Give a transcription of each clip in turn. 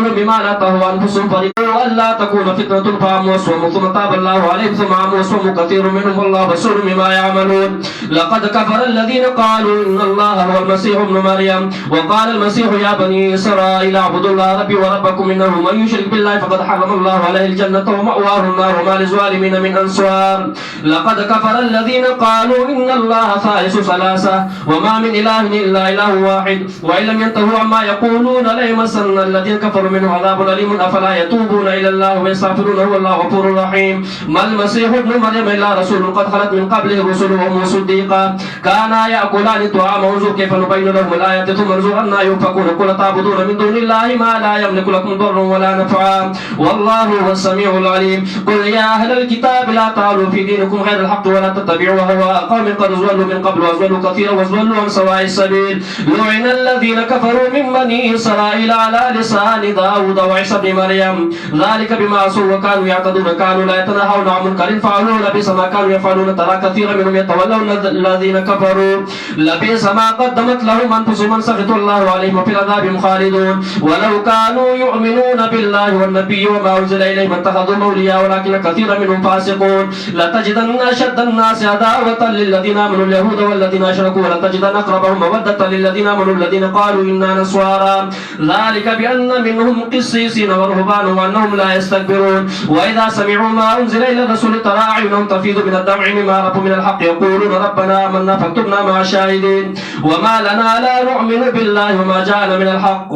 يقولون بما لا تهوى أنفسهم فرحوا ألا تكون فتنة فعموا وأصوموا ثم تاب الله عليهم ثم عموا وأصوموا كثير منهم والله بصير بما يعملون. لقد كفر الذين قالوا إن الله هو المسيح ابن مريم وقال المسيح يا بني إسرائيل اعبدوا الله ربي وربكم إنه من يشرك بالله فقد حرم الله عليه الجنة ومأواه النار وما للظالمين من أنصار. لقد كفر الذين قالوا إن الله ثالث ثلاثة وما من إله إلا إله واحد وإن لم ينتهوا عما يقولون ليمسن الذين كفروا منه عذاب أليم أفلا يتوبون إلى الله ويستغفرونه والله غفور رحيم. ما المسيح ابن مريم إلا رسول قد خلت من قبله الرسل وأمه صديقا كانا يأكلان الطعام وانظر كيف نبين لهم الآيات ثم انظر أنا يؤفكون قل تعبدون من دون الله ما لا يملك لكم ضرا ولا نفعا والله هو السميع العليم. قل يا أهل الكتاب لا تعالوا في دينكم غير الحق ولا تتبعوا أهواء قوم قد ضلوا من قبل وأضلوا كثيرا وضلوا عن سواء السبيل. لعن الذين كفروا من بني إسرائيل على لسان داود وعيسى بن مريم ذلك بما عصوا وكانوا يعتدون كانوا لا يتناهون عن منكر فعلوه لبئس ما كانوا يفعلون ترى كثيرا منهم يتولون الذين كفروا لبئس ما قدمت لهم أنفسهم سخط الله عليهم وفي العذاب خالدون. ولو كانوا يؤمنون بالله والنبي وما أنزل إليهم اتخذوا أولياء ولكن كثيرا منهم فاسقون. لتجدن أشد الناس عداوة للذين آمنوا اليهود والذين أشركوا ولتجدن أقربهم مودة للذين آمنوا الذين قالوا إنا نصارى ذلك بأن منهم قسيسين ورهبان وأنهم لا يستكبرون. وإذا سمعوا ما أنزل إلى الرسول ترى أعينهم تفيض من الدمع مما عرفوا من الحق يقولون ربنا آمنا فاكتبنا مع الشاهدين. وما لنا لا نؤمن بالله وما جاءنا من الحق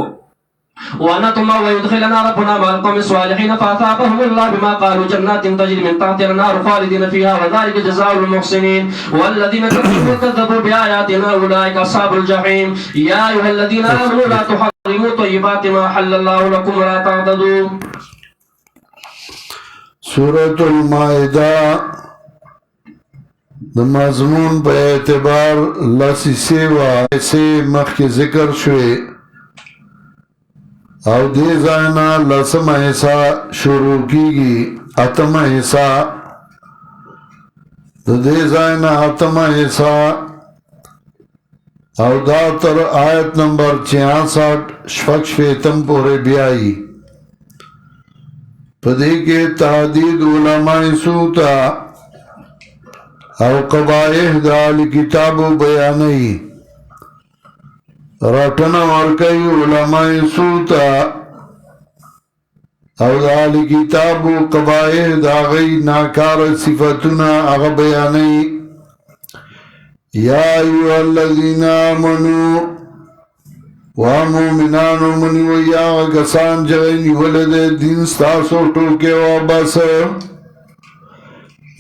ونطمع ويدخلنا ربنا مع القوم الصالحين فأثابهم الله بما قالوا جنات تجري من تحتها الأنهار خالدين فيها وذلك جزاء المحسنين. والذين كذبوا بآياتنا أولئك أصحاب الجحيم. يا أيها الذين آمنوا لا تحرموا طيبات ما أحل الله لكم ولا تعتدوا. سورة المائدہ مضمون په اعتبار لسیسه و ایسه مخی ذکر شوی او دی زائنا لسم ایسا شروع کی گی اتم ایسا دی زائنا اتم ایسا او دا تر آیت نمبر 66 شفق شفیتم پورے بیائی پدی کے تحدید علماء سوتا او قبائح دال کتابو بیانی رٹنا ورکی علماء سوتا او دال کتابو قبائح داغی ناکار صفتنا اغ بیانی. یا ایوہ الذین آمنوا ومؤمنانو منی ویا کسان جغینی ولد دین ستاسو ٹوکے وابس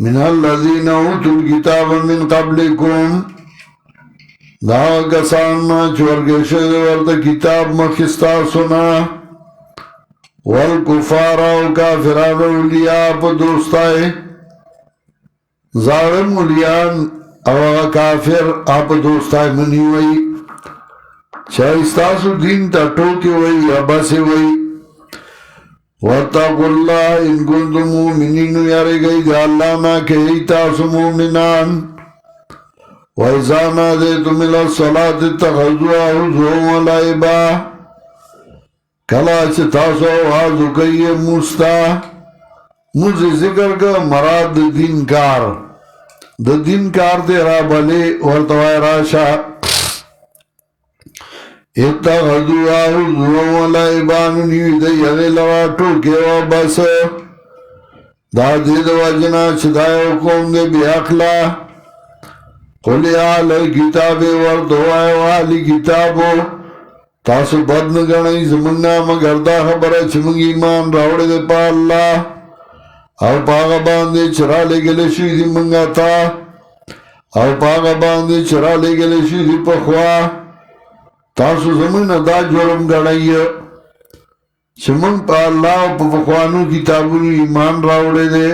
من الذین اوتوا الکتاب من قبلکم دا کسان ما چورگشد ورد کتاب مخستاسونا والکفار و کافران اولیاء پا دوستائے ظالم اولیاء او کافر آپ دوستائے منی وئی چاہستاسو دین تا ٹوکی وئی یا بسی وئی. وَاتَّقُوا اللَّهَ إِن كُنتُم مُؤْمِنِينَ یارے گئی دے اللہ نا کہی تاسو مومنان. وَإِذَا نَادَيْتُمْ إِلَى الصَّلَاةِ اتَّخَذُوهَا هُزُوًا وَلَعِبًا کلا چھ تاسو آوازو کئی مستا مجھے ذکر کا مراد دین کار دا دین کار دے را بلے ورطوائے راشا اتخذوها هزوا ولعبا نیوی دی یغی لوا ٹوکے و بس دا دید وجنا چدائے قوم دے بی اخلا. قل یا علی کتاب وردوائے والی کتابو تاسو بدن گنئی زمنگا مگر دا خبر چمنگ ایمان راوڑے دے پا اللہ او پاگا باندے چرا لے گلے شوی دی منگا تا او پاگا باندے چرا لے گلے شوی دی پخوا تاسو زمین دا جرم گڑائی چمنگ پا اللہ پا پخوانو کتابونو ایمان راوڑے دے.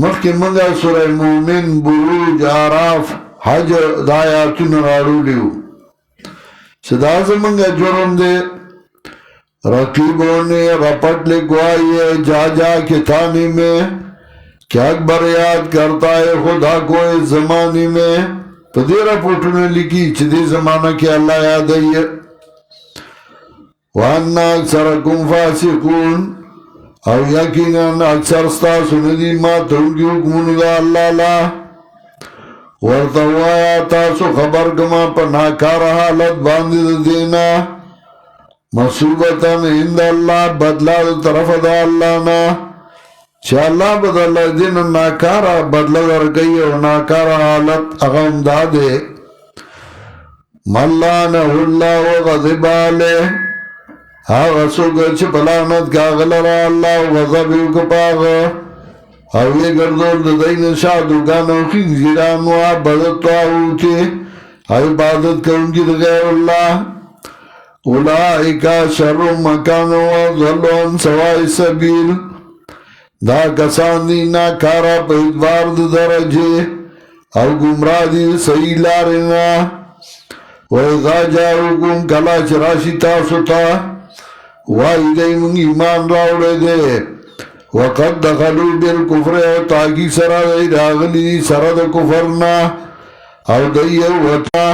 مخی منگا سورہ مومن بروج عراف حج دایاتون راڑو لیو صدا زمنگا جرم دے. رقیبوں نے رپٹ لگوائی ہے جا جا کے تھانے میں کیا اکبر یاد کرتا ہے خدا کو اس زمانے میں تو دیرہ پوٹنے لکی چھ دی زمانہ کی اللہ یاد ہے. وان اکثرکم فاسقون او یقینا اکثر ستاسو ندی ما تونکی حکمونو دا اللہ لا ورطوایا تاسو خبر کما پا ناکار حالت باندی دینا مصوبتاً اند اللہ بدلا دا طرف دا اللہ نا چا اللہ بدلا دین ناکارا بدلا در گئی اور ناکارا حالت اغم دادے ملانہ اللہ وغضب علیہ آغا سوگا چھ پلانت کاغلر اللہ وغضبیو کپاغ اوی گردور ددین شادو گانو خنزیران و عبادت طاوتی عبادت کرنگی غیر اللہ اولائکا شر مکان و ظلون سوائی سبیل دا کسان دی ناکارا پیدوار درجے او گمراہ دی صحیح لارنا وَإِذَا جَاءُكُمْ کلا چراشی تاسو تا وَإِلَيْ مُنْ ایمان راوڑے دے وَقَدْ دَخَلُوا بِالْكُفْرِ او تاکی سرا دی راغلی سرا دا کفرنا او دیو وطا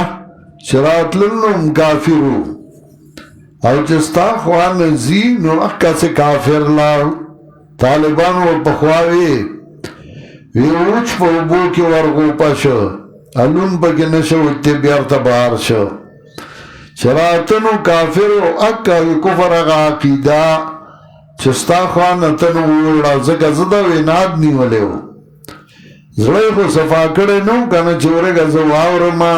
شرات لنم کافرو او چستا خوان زینو اکا سے کافر لاو طالبان و پخواوی وی اوچ پا ابو کی ورغو پاشو علون پا کی نشو اتی بیارتا بار شو شراتنو کافرو اکا کفر اگا عقیدہ چستا خوانتنو اوڑا زکا زدہ ویناد نیولیو زوی خو صفا کڑے نو کانا چورے گا زواورما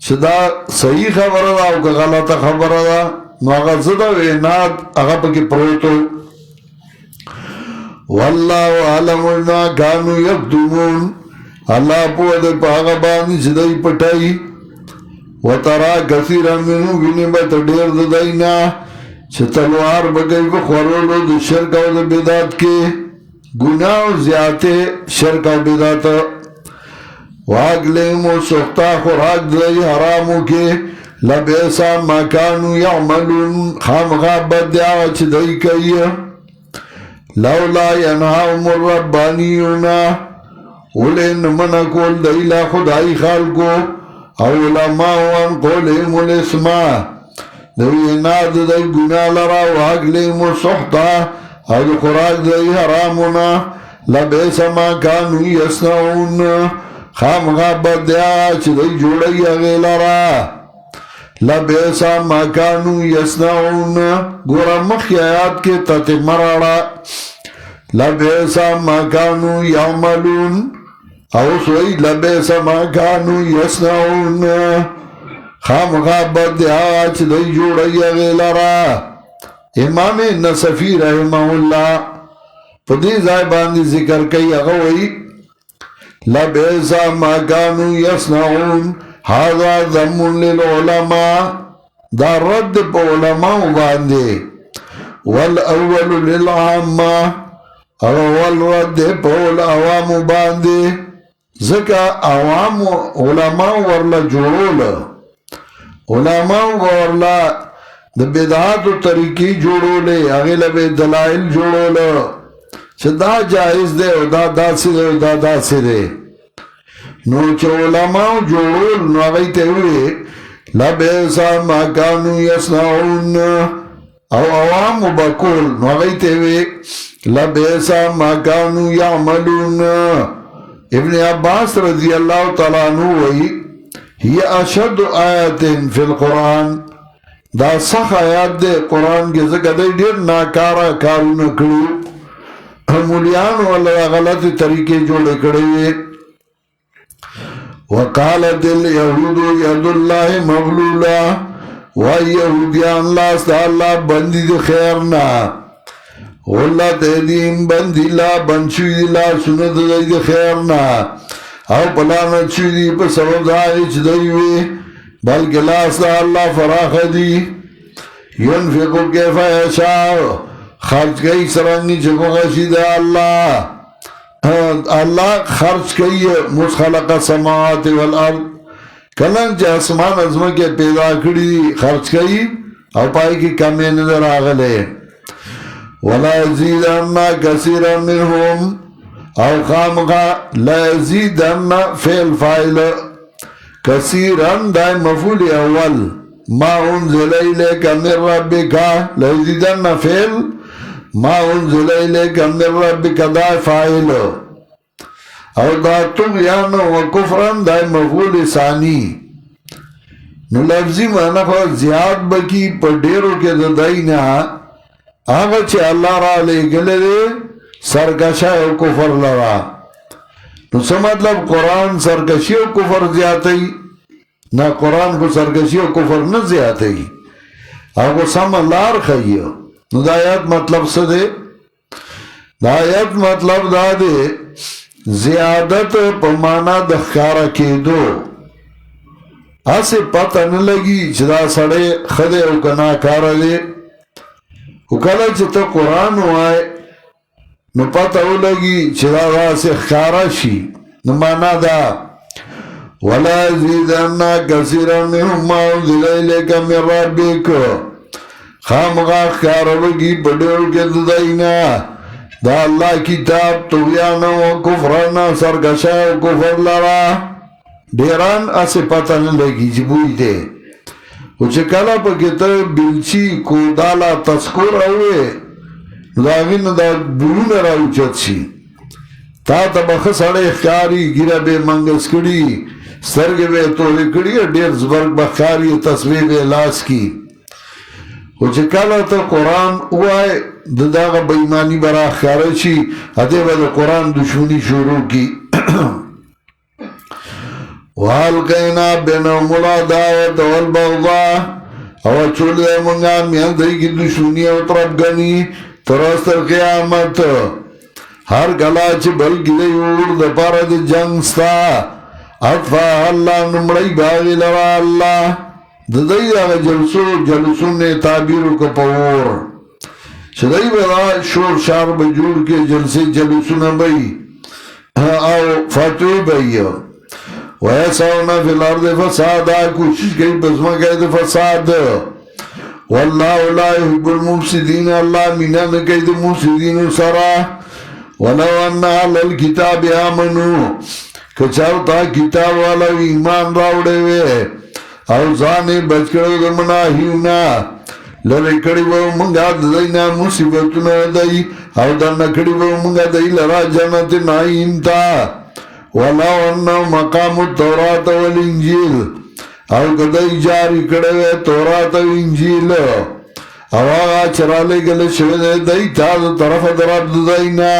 چدا صحیح خبر دا او که غلط خبر دا نو اگا زدہ ویناد اگا پا کی پروتو واللہ علم ما کانو یکتمون اللہ پوہ دے پا آغا بانی چدائی پٹائی وطرا کثیرا منو گنبت دیر ددائینا چه تلوار بگئی بخورولو دو شرک و دو بیدات کے گناہ و زیادے شرک و بیدات واغلیم و سختا خوراک دائی حرامو کے لبیسا مکانو یعملون خامخا بدعا چه دائی کئی لولا ینہاهم الربانیونا اولین من کول دیلا خدای خالکو علماء وان قولهم الاسماء دوی ناد دی گناہ لرا واغلیم سحتا او خوراک دی حرامونا لبیس ما کانو یسنعون خامغا بدیا چی دی جوڑی اغیلرا لبیس ما کانو یسنعون گورا مخی آیات کے تت مرارا لبیس ما کانو یعملون او سوئی لبیس ما کانو یسنعون خامخا بدعا چی دی جوڑی اغیلرا امام نصفی رحمہ اللہ پدی زائباندی ذکر کئی اغوئی لبیسا ما کانو یسنعون حاضا ذمون للعلماء دا رد پا علماء باندے والاول للعامہ اول رد پا عوام باندے ذکا عوام علماء ورلا جوڑول علماء ورلا دا بدعات و طریقی جوڑولے اغیل بے دلائل جوڑولے چھ دا جائز دے و دا دا سی دے و دا دا سی دے نو چھ علماء جوڑول نو اغیتے ہوئے لبیسا ما کانو یسنعون او عوام بکول نو اغیتے ہوئے لبیسا ما کانو یعملون ابن عباس رضی اللہ تعالیٰ عنہ وی ہی اشد آیت فی القرآن دا سخ آیات دے قرآن کے ذکر دے دیر ناکارا کارو نکلو مولیان والا غلط طریقے جوڑے کڑے وقالت الیہود ید اللہ مغلولا ویہودیان لاستا اللہ بندی دے خیرنا غلط ایدیم بندی لا بنچوی لا سنت دے خیرنا او پلانت شدی پا سبب دائچ دیوی بلکہ لاستا اللہ فراخ دی ینفقو کیفا یشاو خرچ کئی سرنگی چکو غشید اللہ خرچ کئی مسخلق سماوات والارض کلن چا اسمان ازمہ کے پیدا کری خرچ کئی او پائی کی کمی نظر آگلے وَلَا يَزِيدَنَّ كَثِيرًا مِنْهُمْ او خامقا لا يزيدن فعل فائل کثیرن دای مفعول اول ما انزل الیک من ربک لیزیدن فعل ما انزل الیک من ربک دا فاعل او دا طغیان و کفرن دا مفعول ثانی نو لفظی معنی خو زیاد بکی پر ډیرو کې د داینا هغه چې الله را لګل دي سرکشا او کفر لرا نو څه مطلب قرآن سرکشی او کفر زیاتی نه قرآن کو سرکشی او کفر نه زیاتی هغه سم لار خیو نو د آیات مطلب څه دی د آیات مطلب دا دی زیادت په معنا د ښکارا کېدو اسه پته نه لګي چې دا سړی خدای او کنا کار دی او کله چې ته قرآن وای نو پته ولګي چې دا واسه ښکارا شي نو معنا دا ولا زیدن کثیرا منهم ما انزل الیک من ربک خامغا ښکارا وګي په ډېر کې د داینا دا الله کتاب طغیان و کفران سرکشا و کفر لرا ډیران اسه پته نه لګي چې بوی دی او چې کله په کې ته بلچی کودالا تذکر اوه دا وینه دا بلونه راوچت شي تا ته به سړی ښکاري ګیره به منګس کړي سترګې به تورې کړي ډېر زبرګ به ښکاري تصویر به لاس کی او چې کله ته قرآن وای د دغه بېماني به راښکاره شي هدې به د قرآن دشمني شروع کی والقینا بینهم العداوة والبغضاء او اچول دی منگا میان دی کی دشمنی او طرفگنی ترس تر قیامت هر کلا چه بلکی دی اور دا پارا دی جنگ ستا اطفا اللہ نمڑی باغی لرا اللہ دی دا جلسون نے تعبیرو کا پور چدائی بدا شور شار بجور کے جلسے جلسون بئی او فتوی بئی ویساونا فی الارض فسادا کوشش کئی بزمہ کئی فساد واللہ لا يحب المفسدین اللہ منان کئی مفسدین سرا ولو انہا للکتاب آمنو کچھارتا کتاب والا ایمان راوڑے وے او زانے بچ کرو دمناہیونا لرکڑی وہ منگا دینا مصیبتنا دی او درنکڑی وہ منگا دی لرا جنت نائیم تا ولو انہو مقام التورات والانجیل او کدائی جاری کڑوے تورات و انجیل او آغا چرالے گلے شوئے دائی تاز طرف درب دائینا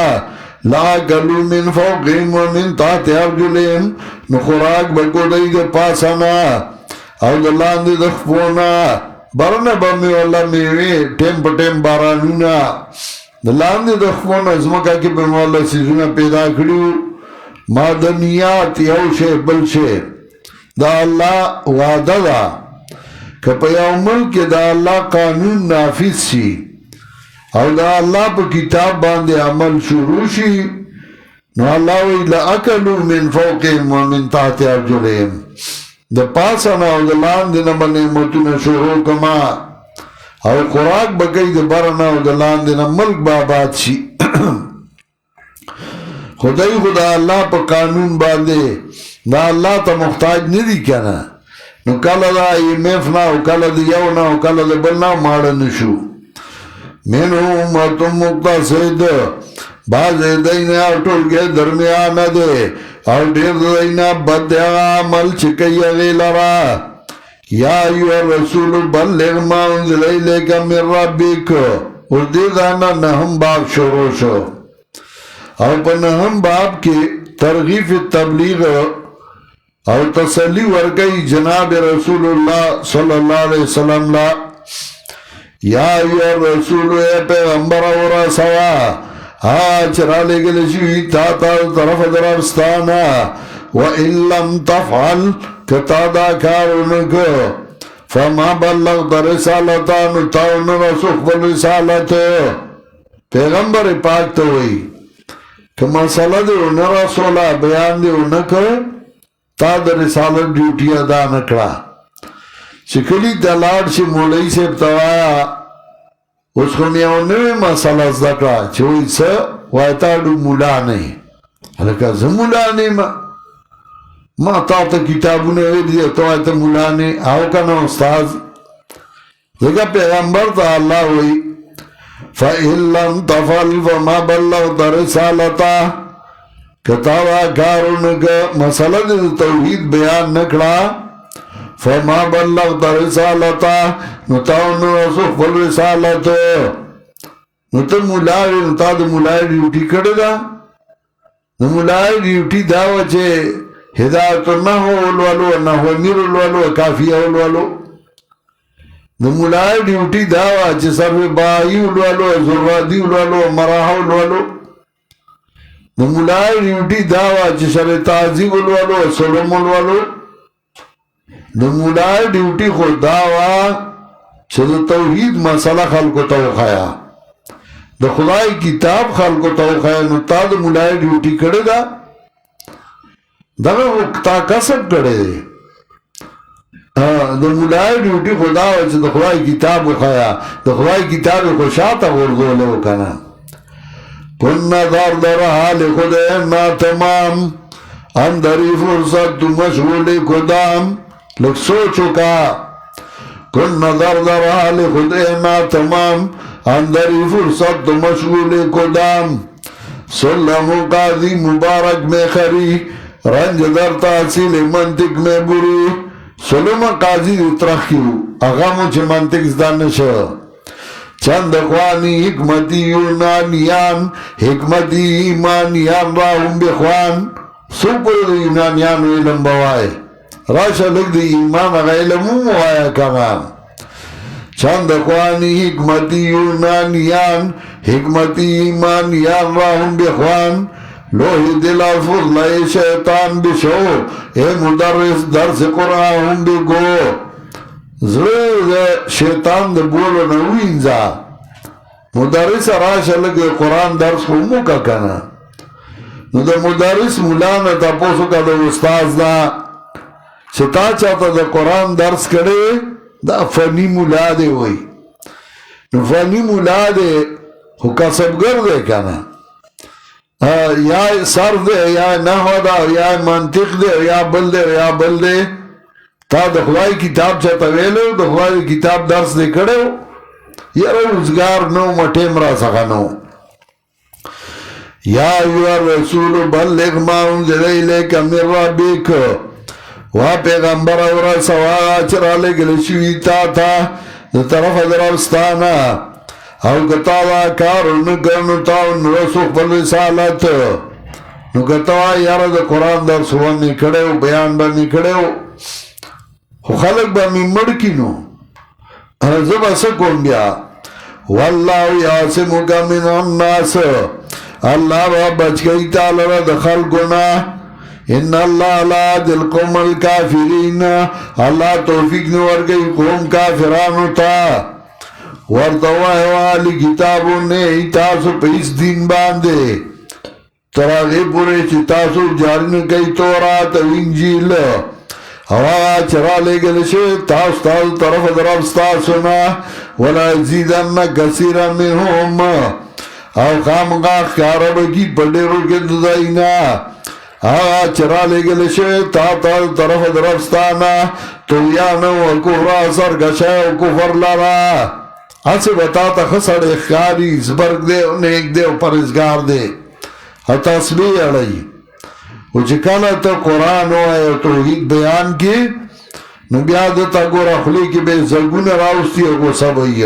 لا کلو من فوقیم و من تحت ارجلیم نخوراک بکو دائی دے پاسانا او دلان دے دخپونا برنے بمی والا میوے ٹیم پا ٹیم بارانونا دلان دے دخپونا ازمکا کی بموالا سیزونا پیدا کریو مادنیات یو شے بل شے دا اللہ وعدہ دا کہ پا یو ملک دا اللہ قانون نافذ شی او دا اللہ پا کتاب باندے عمل شروع شی نو اللہ وی لأکلو من فوقیم و من تحت ارجلیم دا پاسانا او دا لاندنا بنعمتون شروع کما او خوراک بکی دا برنا او دا لاندنا ملک باباد شی خدای خدا اللہ پا قانون باندے دا اللہ تا محتاج ندی کنا نو کلا دا IMF نا او کلا دا یو نا او کلا دا بلنا مارا نشو منو امتم مقتصد باز دین اٹول کے درمیان دے اور دیر دین بد عمل چکی غیلرا یا ایوہ رسول بلغ ما انزل الیک من ربک اور دیر دانا نہم باب شروع شو اور پنہم باب کے ترغیف تبلیغ اور تسلی ورگئی جناب رسول اللہ صلی اللہ علیہ وسلم لا یا ایوہ رسول اے پیغمبر اور سوا چرا لے گلے شوی تا طرف درستانا وَإِن لَمْ تَفْعَلْ کتادا کارونکو فما بلغت رسالتان تاون رسوخ بالرسالت پیغمبر پاک تو ہوئی کہ مسئلہ دے انہ رسولہ بیان دے انہ کر تا در رسالت ڈیوٹی ادا نکڑا شکلی دلاڈ شی مولی سے ابتوایا اس کو میاؤنوی مسئلہ ذکرہ چوئی سا وائتاڈو مولا نہیں حلکہ زم مولا نہیں ما تا تا کتابونے ویلی تو آئیتا مولا نہیں آو کنا استاذ ذکر پیغمبر تا اللہ ہوئی فَإِن لَمْ تَفَلْ فَمَا بَلَّغْتَ رِسَالَتَهُ کتاوا کارونگا مسئلہ دی توحید بیان نکڑا فَمَا بَلَّغْتَ رِسَالَتَهُ نتاون رسول فل رسالت نتا ملاوی نتا دا ملاوی ڈیوٹی کردگا دا ملاوی ڈیوٹی داوا چے ہدایت نحو الوالو نحو امیر الوالو کافیہ الوالو دا ملاوی ڈیوٹی داوا چے سرو بائی الوالو زرادی الوالو مراحو الوالو دا ملاوی ڈیوٹی داوا چے سر تعظیم الوالو سلم الوالو دا ملاوی ڈیوٹی خود داوا چے دا توحید مسئلہ خلقو توخایا دا خدای کتاب خلقو توخایا نتا دا ملاوی ڈیوٹی کرے دا دا تا کسب کرے دا ملاوی ڈیوٹی خدا وچ دا خدای کتاب خایا دا خدای کتاب خوشاتا غرزو لے کنا کن دار در حال خداینا تمام اندری فرصت مشغول خدام لگ سوچو کا کن در در حال خداینا تمام اندری فرصت مشغول خدام سلم قاضی مبارک میں خری رنج در تحصیل منطق میں بری سلم قاضی اترخیو اغامو چه منطق زدانشا چند خوانی حکمتی یونانیان حکمتی ایمانیان راہم بخوان سوپر دی یونانیان علم بوائے راشا لگ دی ایمان اگا علمو آیا کنا چند خوانی حکمتی یونانیان حکمتی ایمانیان راہم بخوان لوہی دل فضلہ شیطان بشو اے مدرس درس قرآن بگو زر شیطان در بولو نوینزا مدرس راش لگ قرآن درس خمو کا کنا نو دا مدرس مولانا تا پوسو کا دا استاز دا چتا چاہتا دا قرآن درس کرے دا فنی مولا دے ہوئی نو فنی مولا دے خو کسبگر دے کنا یا صرف دے یا نحو دا یا منطق دے یا بل دے یا بل دے تا دا خدای کتاب چاہتا ویلو دا خدای کتاب درس دے کڑے ہو یا روزگار نو مٹیم را سکا نو یا ایوہ رسول بلغ ما انزل الیک من ربک وا پیغمبر اورا سوا چرا لے گلشوی تا تا دا طرف درستانا او کتاوا کارو نگرنو تاو نرسو خبر رسالت نو کتاوا یارا دا قرآن در سوانی کڑے ہو بیان بانی کڑے ہو خو خلق با می مڑکی نو زبا سکون بیا واللہ یاسمکا من الناس اللہ با بچ گئی تالر دخل گناہ ان اللہ لا دل قوم الكافرین اللہ توفیق نور گئی قوم کافرانو تا ورطواہ والی کتابوں نے تاسو پیس دین باندے تراغی پورے چی تاسو جارن کئی تورات و انجیل ہوا چرا لے گلشے تاس تاس طرف درب ستاسونا ولا زیدن کثیرا منہم او خامقاق کارب کی پڑیرو کے ددائینا ہوا چرا لے گلشے تاس طرف درب ستانا تویانا و کفرا سر گشا و کفر لارا اسے بتاتا خسر اخیاری زبرگ دے نیک دے و پرزگار دے تسبیح اڑائی و چکانا تا قرآن ہوئے توحید بیان کی نبیادتا گو رخلی کی بے زلگون راوستی کو سب ہوئی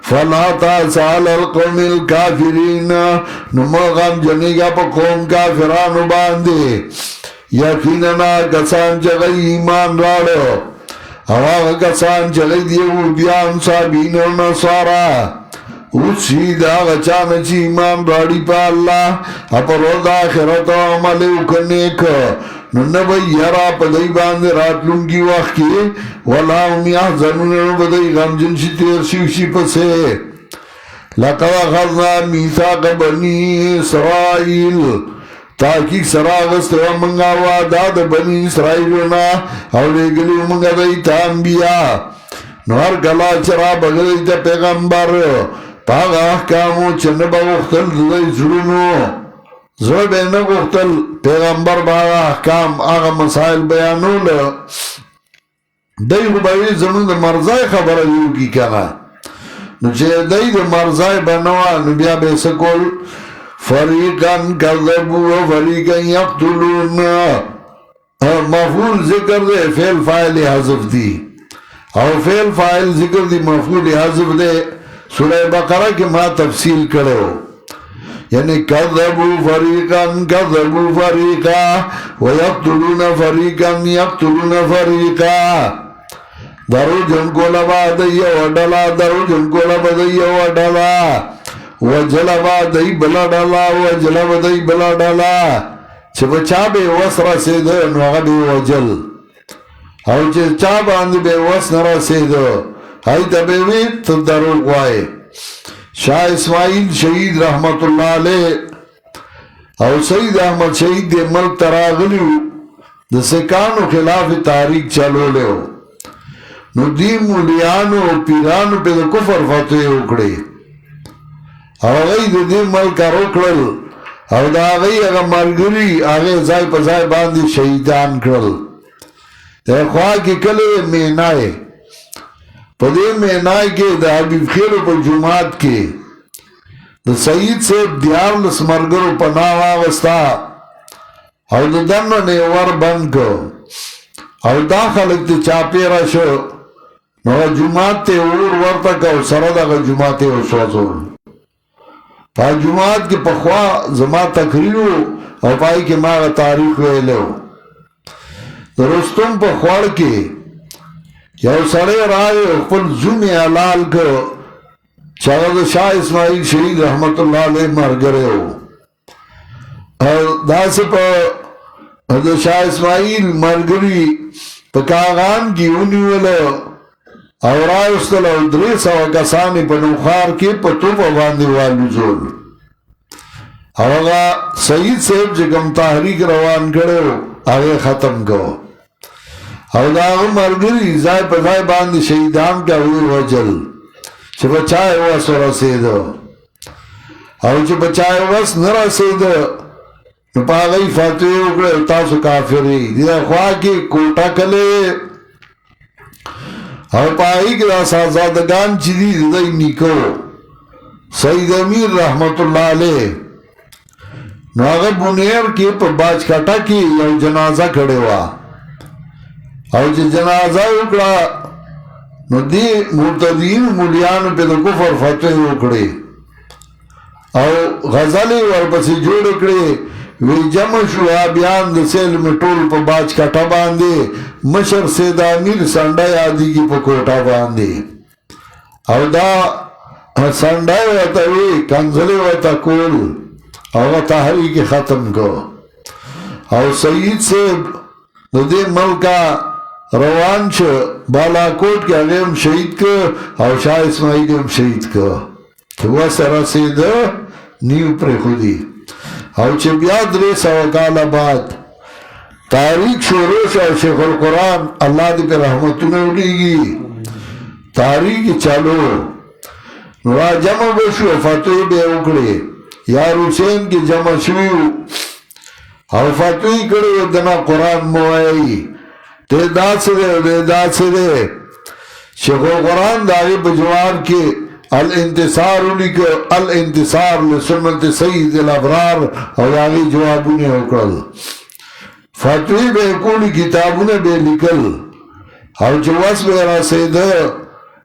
فلا تاسال القوم الكافرین نمغم جنگا پا قوم کافرانو باندے یقیننا کسان چگئی ایمان راڑو ہوا کسان چلی دیہودیان صابین و نصارا اسی دا غچان چی ایمان راڑی پا اللہ اپا روز آخرت و عمل اکنیک ننبی یرا پا دی باندے راتلون کی وقت کی ولا امی احزنون بدئی غمجن شی تیر شیوشی پسے لقد اخذنا میثاق بنی اسرائیل تاکیق سراغست و منگا وعداد بنی اسرائیلونا اولے گلیو منگا دیتا انبیاء نوار گلا چرا بگلیتا پیغمبر پاگا احکامو چنبا وقتل دی زرونو زر بین وقتل پیغمبر باگا احکام آغا مسائل بیانو لے دی خو به وي زمونږ د مرزای خبره دې وکړي که نه نو چې دی د مرزای به نه وه نو بیا به یې څه کول فریقا کذبوا و فریقا یقتلون مفعول ذکر دے فعل فاعل حذف دی او فعل فاعل ذکر دی مفعول حذف دے سورہ بقرہ کے ما تفصیل کرو یعنی کذبوا فریقا ویقتلون فریقا یقتلون فریقا درو جن کو لبا دیا وڈلا درو جن کو لبا دیا وڈلا وجلبا دی بلا ڈالا وجلبا دی بلا ڈالا چه بچا بے وس رسیده نو آغا بے وجل او چه چا باندی بے وس نرسیده های تا بے وید تا دروگ وائے شاہ اسماعیل شہید رحمت اللہ علیہ او سید احمد شہید دے ملک تراغلیو دا سکانو خلاف تاریخ چلو لیو نو دی مولیانو پیرانو پی دا کفر فتوی اکڑی او غی دی ملک روکڑل او دا غی اگا ملگری آغی زائی پا زائی باندی شہیدان کرل خواہ کی کلے مینائی پا دی مینائی کے دا حبیب خیرو پا جماعت کے دا سید سے دیارلس مرگرو پا ناو آغستا او دا دنو نیور بند کو او دا خلق تی چاپیرا شو نو جماعت تے اور ورطا کو سرد اگا جماعت تے سوزول پا جماعت کی پخوا زما تقریرو او پائی کے ماغ تاریخ ویلو درستم پخوار کے یو سڑے رائے اقبل زومی علال کو چاہد شاہ اسماعیل شہید رحمت اللہ علیہ مر گرے ہو دا سے پا شاہ اسماعیل مرگری پا کاغان کی اونی ویلو او رائے استل او دریس او کسانی پا نوخار کی پا توپا باندی والو زول او اگا سید صاحب جگم تحریک روان کرو آگے ختم کو او دا اگا مرگری زائی پا زائی باندی شہیدان کا ہوئی وجل چه بچائے وس رسیدو او چه بچائے وس نرسیدو نو پا آگئی فاتوی اکڑے تاسو کافری دیدہ خواہ کی کوٹا کلے او پائی که دا سازادگان چی دی دی نیکو سید امیر رحمت اللہ علیہ نو آغا بنیر کی پا باج کٹا کی یو جنازہ کھڑے وا او چی جنازہ اکڑا نو دی مرتدین مولیان پی دا کفر فتوی اکڑے او غزلی ورپسی جوڑ اکڑے وی جمع شو آبیان دا سیل میں ٹول پا باج کٹا باندے مشر سید امیر سنڈائی آدھی کی پا کوٹا باندے او دا سنڈائی ویتا وی کنزلی ویتا کول او تحریک ختم کو او سید سے دے ملکا روان شو بالا کوٹ کے اگیم شہید کو او شاہ اسماعیل ام شہید کو تو وہ سرا سید نیو پر خودی او چه بیاد ریس او کالا بعد تاریخ شوروش او شیخ القرآن اللہ دی پر رحمتونے الیگی تاریخ چلو نورا جمع بشو فتوی بے اکڑے یار حسین کی جمع شویو او فتوی کڑے دنا قرآن موائی تے دا سرے دے دا سرے شیخ القرآن داغی بجوار کے الانتصار لکھ الانتصار لسنت سید الابرار اور آگے جوابوں نے اکڑل فتوی بے کولی کتابوں نے بے لکل اور جواز بغیرہ سید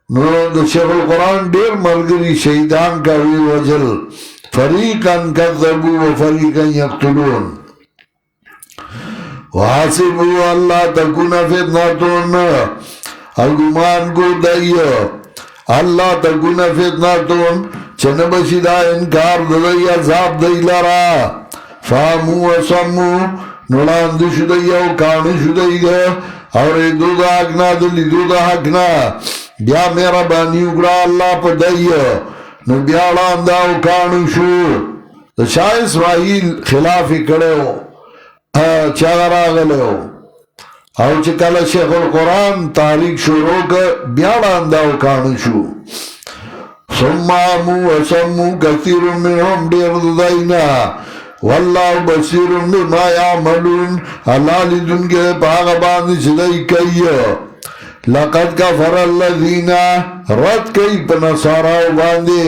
نو شیخ القرآن دیر ملگری شہیدان کا وی وجل فریقا کذبوا و فریقا یقتلون وحاسبوا اللہ تکون فتناتون الگمان کو دائیو اللہ تکون فتناتون چنبشی دا انکار دائی عذاب دائی لرا فامو و سمو نولاندش دائی او کانش دائی دا اور دو دا حقنا دلی دو دا حقنا بیا میرا بانی اکڑا اللہ پا دائی نو بیا لاندا او کانشو دا شاہ اسماعیل خلافی کڑے ہو چاگر آگلے ہو او چکل شیخ القرآن تاریخ شروع کا بیاڑانداو کانشو سمامو و سمو کثیر منہم دیر دائینا واللہ بصیر بما یعملون اللہ لیدن کے پاغ باندی چدائی کئی لقد کفر الذین رد کئی پنصاراو باندے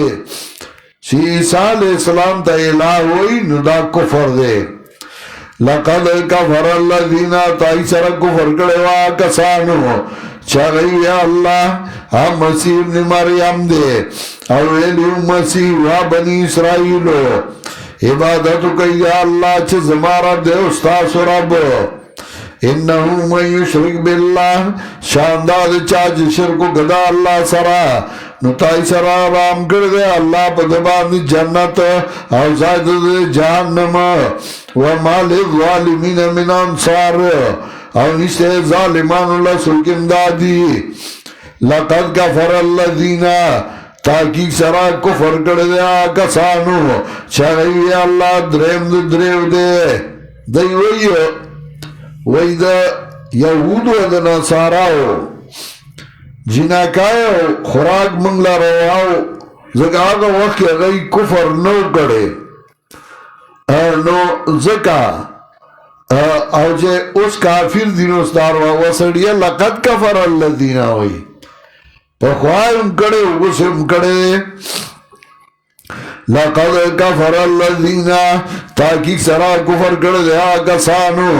چی عیسیٰ علیہ السلام تا الہ ہوئی نو دا کفر دے لقد کفر الذین تائی سر کفر کڑوا کسانو چاگئی یا اللہ ہم مسیح ابن مریم دے او ایلیو مسیح و بنی اسرائیلو عبادتو کئی یا اللہ چھ زمارا دے استاس رب انہو من یشرک باللہ شاندار چاچ شرکو گدا اللہ سرا نتائی سرا رام کردے اللہ پدبان جنت او زائد دے جہنم وما للظالمین من انصار او نشتے ظالمان اللہ سلکم دادی لقد کفر الذین تاکی سرا کفر کردے آکسانو چاہیے اللہ دریم دریو دے دی وی دا یهود و دا نصاراو جناکایو خوراک منگلا رواو زکا آگا وقت اگئی کفر نو کڑے نو زکا او جے اس کافر دینوستار واسڑیا لقد کفر اللہ دینا ہوئی پا خواہم کڑے اگسم کڑے لقد کفر الذین تاکی سرا کفر کر دے آگا سانو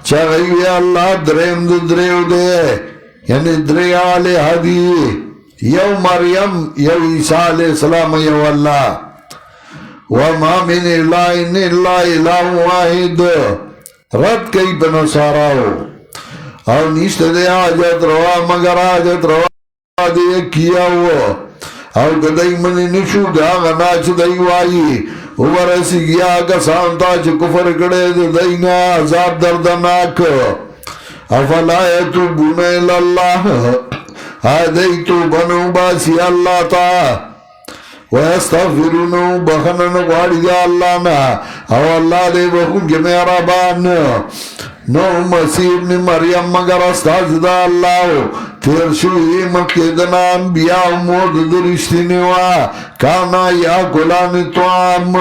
چاگئی اللہ دریم دریو دے یعنی دری آلے حدی یو مریم یو عیسیٰ علیہ السلام یو اللہ وما من الہ الا الہ واحد رد کئی بنصاراو اور نیشت دے آجت روا مگر آجت روا دے کیا ہوا او کدائی منی نشو دا غناچ دائی وائی ورسی گیا کسانتا چھ کفر کڑے دائینا عذاب دردناک افلا یتوبون الاللہ آدائی تو بنو باسی اللہ تا ویستغفرونو بخنن قواری دا اللہ نا او اللہ دے بخون کے میرا بان نو مسیح ابن مریم مگر استاز دا اللہ تیر شوئی مقیدنا انبیاء مود درشتی نوا کانا یا کلان توام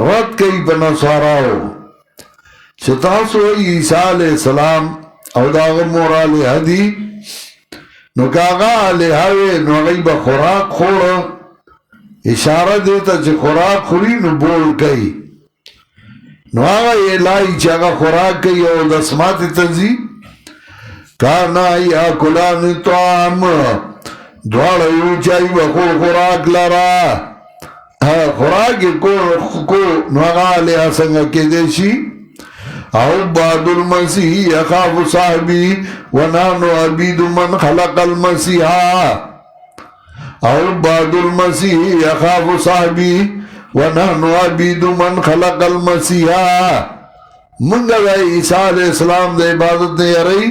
رد کئی بنصاراو چتاسو عیسیٰ علیہ السلام او داغ مورا علیہ دی نو کاغا علیہ وی نو غیب خوراک خورا اشارہ دیتا چھ خوراک خوری نو بول کئی نو آغا یہ لائی چاگا خوراک کئی او دسمات تنزی کانا یا کلان توام دوار یو چاہی بخو خوراک لرا خوراک کو نو آغا علیہ سنگا کے دیشی او بعد المسیح یخاف صاحبی ونانو عبید من خلق المسیحا او بعد المسیح یخاف صاحبی ونحن عبید من خلق المسیحا منگا دا عیسیٰ علیہ السلام دا عبادت نے یرئی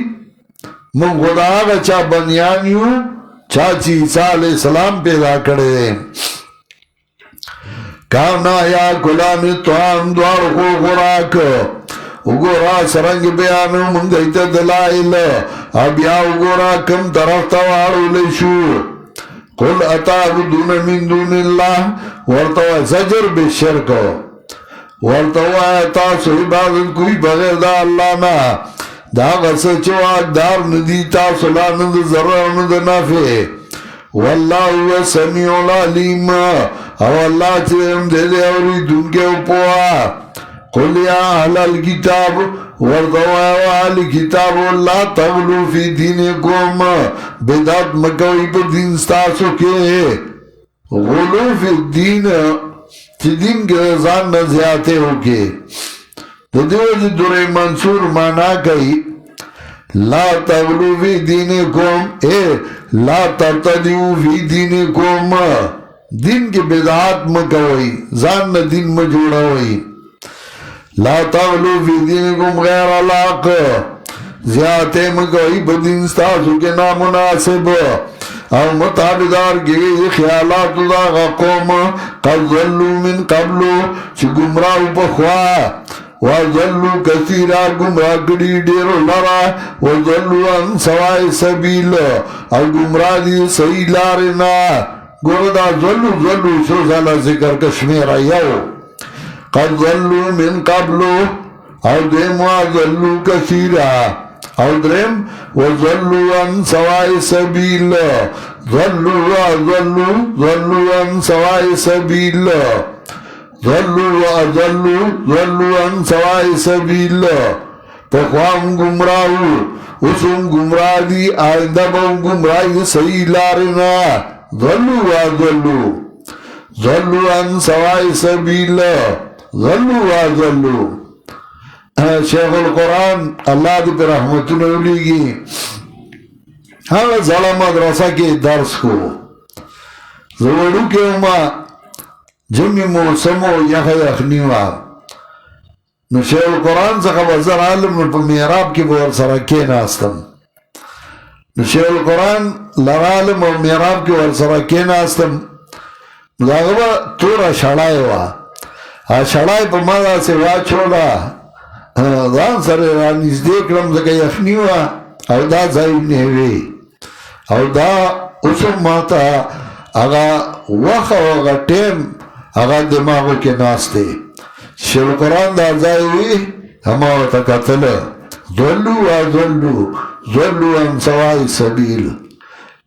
من خدا آگا چا بنیانیو چاچی عیسیٰ علیہ السلام پیدا کردے کانا یا کلان توان دوار خو خوراک اگورا سرنگ بیانو منگیت دلائل اب یا اگورا کم طرف توارو لیشو قل اتعبدون من دون اللہ ورطوہ زجر بالشرک ورطوہ تاسو عبادت کوئی بغیر دا اللہ نا دا غصچو اقدار ندی تاسو لانند ذرعند نافع واللہ هو سمیع العلیم او اللہ چرم دے دے اوری دن کے اپوا قل یا اہل الكتاب ورطوہ اہل کتاب اللہ تغلو فی دینکم بیدات مکوی پر دین ستاسو کے غلو فی الدین چی دین کے رضان نزیاتے ہو کے تو دیو جی در منصور مانا کئی لا تغلو فی دینکم لا ترتدیو فی دینکم دین کی بیدات مکوی زان دین مجوڑا ہوئی لا تغلو فی دینکم غیر علاق زیادتے مکوئی بدین ستاسو کے نامناسب او مطابدار گئی خیالات دا قوم قد ظلو من قبلو چی گمراہ بخوا وظلو کثیرا گمراہ گڑی دیرو لرا وظلو ان سوائی سبیل او گمراہ دی صحیح لارنا گوردہ ظلو سوزالا ذکر کشمیرہ یو قد ظلو من قبلو او دیموا ظلو کثیرا او درم وضلوا عن سواء سبیل ضلوا عن سواء سبیل ضلوا عن سواء سبیل پخوام گمراہو اسم گمراہ دی آئندہ بہم گمراہی صحیح لارنا ضلوا عن سواء سبیل ضلوا شیخ القرآن اللہ دی پر رحمتون اولیگی ہاں زڑا مدرسہ کے درس کو زوڑو کے اما جمی موسمو یخنیوا نو شیخ القرآن سخه وزر عالم نو پا میراب کی بور سرکے ناستم نو شیخ القرآن لغالم و میراب کی بور سرکے ناستم نو داغبا تورا شڑائی وا شڑائی پا مادا سے واچولا دان سر رانیز دیکرم زکا یخنیوا او دا زائب نیوی او دا اسم ماتا اگا وقت و اگا ٹیم اگا دماغو کے ناستے شیخ القرآن دا زائوی ہماوتا قتل ضلوا عن سواء سبیل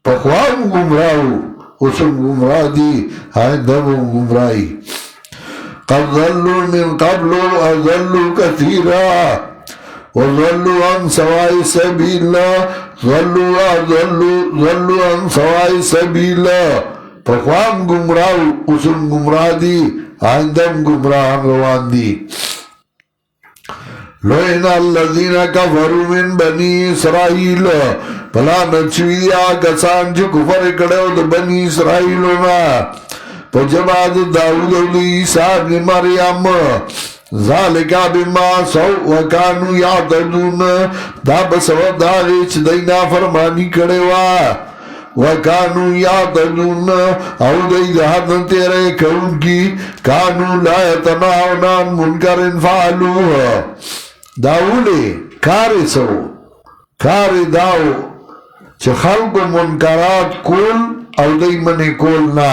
پخوام گمراہو اسم گمراہ دی آئندہم گمراہی قد ضلوا من قبل اضلوا كثيرا وضلوا عن سواء سبيل ضلوا عن سواء سبيل پخوام گمراہ اسم گمراہ دی آئندہم گمراہ روان دی لوئن الذین کفروا من بنی اسرائیل بلا نچوی آگسان جو کفر کڑے دا بنی اسرائیلونا پجباد داود علی عیسیٰ ابن مریم ذالکا بما سو وکانو یعتدون دا بسبب دا غیچ دینا فرمانی کڑے وا وکانو یعتدون او دی دہدن تیرے کون کی کانو لا یتناونان منکر فعلوه داولی کاری سو کاری داو چه خلق منکرات کول او دی منی کول نا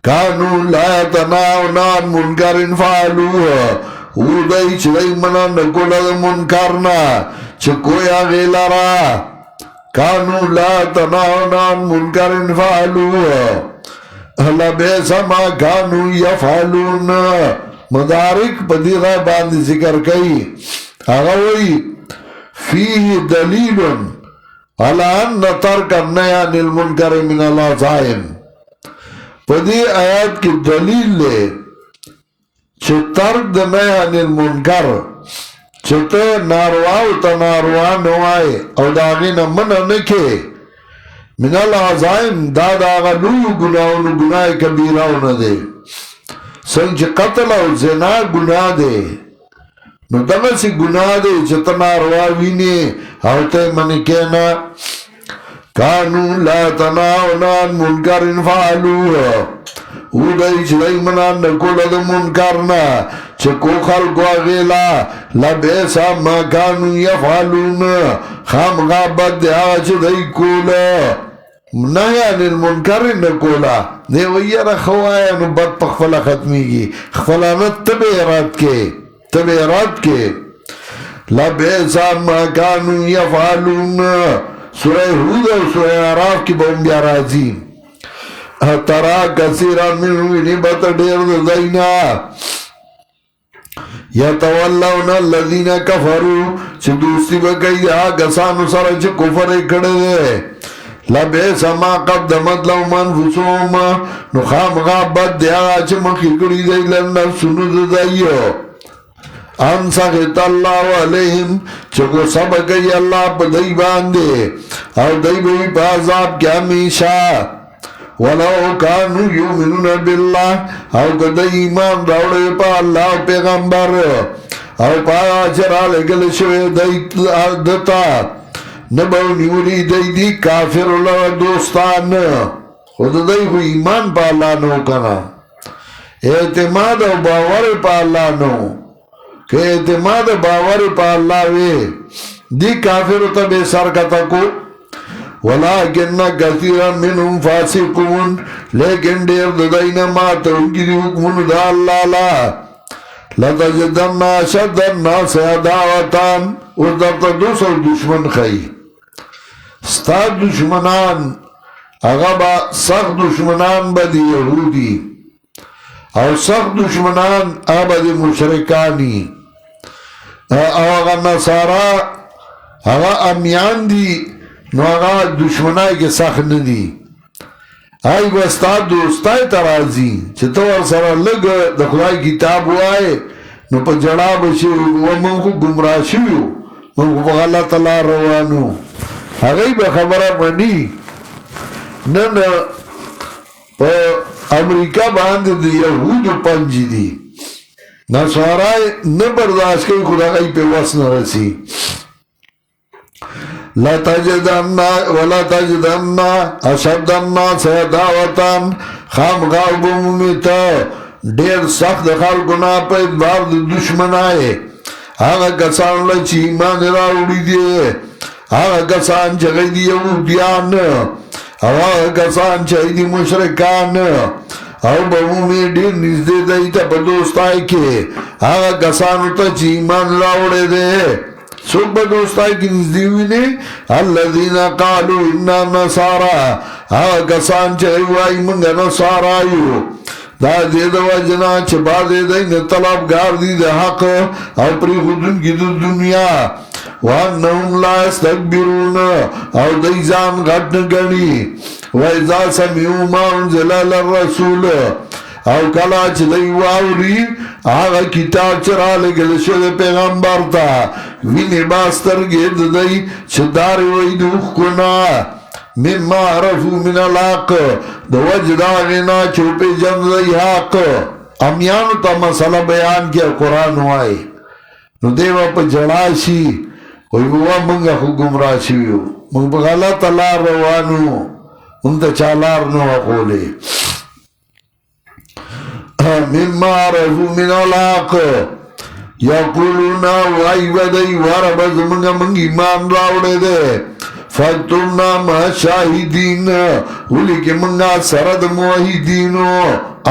کانو لا یتناونان منکر فعلوه او دی چه دی منان نکول منکرنا چه کویا غیلارا کانو لا تناونان منکر فعلوه لبیسا ما کانو یفعلون مدارک پدیغا باند ذکر کئی اغوی فیہ دلیل علا ان ترک النیان المنکر من اللہ زائم پدی آیات کی دلیل لے چھ ترک دنیان المنکر چھتے نارواو تا ناروان ہوئے او داغین من نکے من العظائم دادا آغا نوی گناہونو گناہ کبیراو ندے سنچ قتل او زنا گناہ دے نو دنگا سی گناہ دے چھتا نارواوینے او تے من کہنا کانو لا تناونان منکر فعلوه او دای چدای منان نکول دا منکرنا چکو خلقو اغیلا لبیسا ما کانو یفعلون خام غابت دیا چدای کولا نایان المنکر نکولا نیوی را خوایا نو بد پخفلا ختمی گی خفلانت تبیرات کے لبیسا ما کانو یفعلون سورہ حود اور سورہ عراف کی بہنبیا رازی ترا کثیرا منہوینی بطر دیر دائنا یتولون الذین کفروا چھ دوستی بکئی آگسانو سر چھ کفر کڑے دے لبیسا ما قدمت لهم انفسهم نخام غابت دیا چھ مخیقری دے لنفسنو دائیو ان سخط اللہ علیہم چکو سبکی اللہ پا دی باندے او دی بھئی پا عذاب کیا ہمیشہ ولو کانو یومنون باللہ او کدی ایمان راوڑے پا اللہ پیغمبر او پا چرا لگل شوے دی دتا نبو نیولی دی کافر اللہ دوستان خود دی کو ایمان پا اللہ نو کنا اعتماد او باور پا اللہ نو کہ اعتماد باور پا اللہ وے دی کافر تبے سرکتا کو ولیکن کثیرا منہم فاسقون لیکن دیر دائینا ماتا ان کی دی حکمون دا اللہ لا لتجدن اشد الناس عداوة ودرته دوسر دشمن خی ستا دشمنان هغه با سخت دشمنان به دی یهودی او سخت دشمنان هغه به دی مشرکانی او هغه نصارا هغه امیان دی نو هغه دشمنای که سخت ندی ای بستا دوستای ترازی چه تو ورسره لگ د خدای کتاب وای نو په جړا بشي و مونږ گمراه شوو مونږ په غلط لار روانو هغه به خبره مني نن په امریکا باندې د يهودو پنځ دي نصارای نه برداشت کوي خدای په واس نه رسی لا تجدن ولا تجدن اشد الناس عداوة خامخا بمومیتا ډیر سخت خلکونه په ادبار د دشمنای هغه کسان له چې ایمان راوړي دي هغه کسان چې دي یهودیان هغه کسان چې دي مشرکان او بمومی ډیر نږدې دی ته په دوستای کې هغه کسانو ته چې ایمان راوړي دي سوک با دوستائی کی نزدیوی نے الذین قالوا انا نصارا کسان چاہیوائی منگا نصارایو دا دید وجنا چبا دیدیں طلبگار دی دا حق او پری خودن کی دو دنیا وانہم لا استکبرون او دیزان غٹن گنی وَإِذَا سَمِعُوا مَا أُنزِلَ إِلَى الرَّسُولِ او کلا چې دی واوري هغه کتاب چې را لګل شوی پیغمبر ته ویني باسترګې د دی چې داري وای د حقونه مما عرفو من الحق د وجه د هغې نه چې وپېژند دی حق امیانو ته مسله بیان کړه قرآن وایي نو دی به په ژړا شي وایي بابا موږ خو ګمراه شوي یو موږ په غلطه لار روان وو موږ ته چا لار نه وه ښولې مما عرفو من الحق یقولون وای بدی ورب زمنگا منگ ایمان راوڑے دے فاکتبنا ما شاہدین ولی که منگا سرد موحیدینو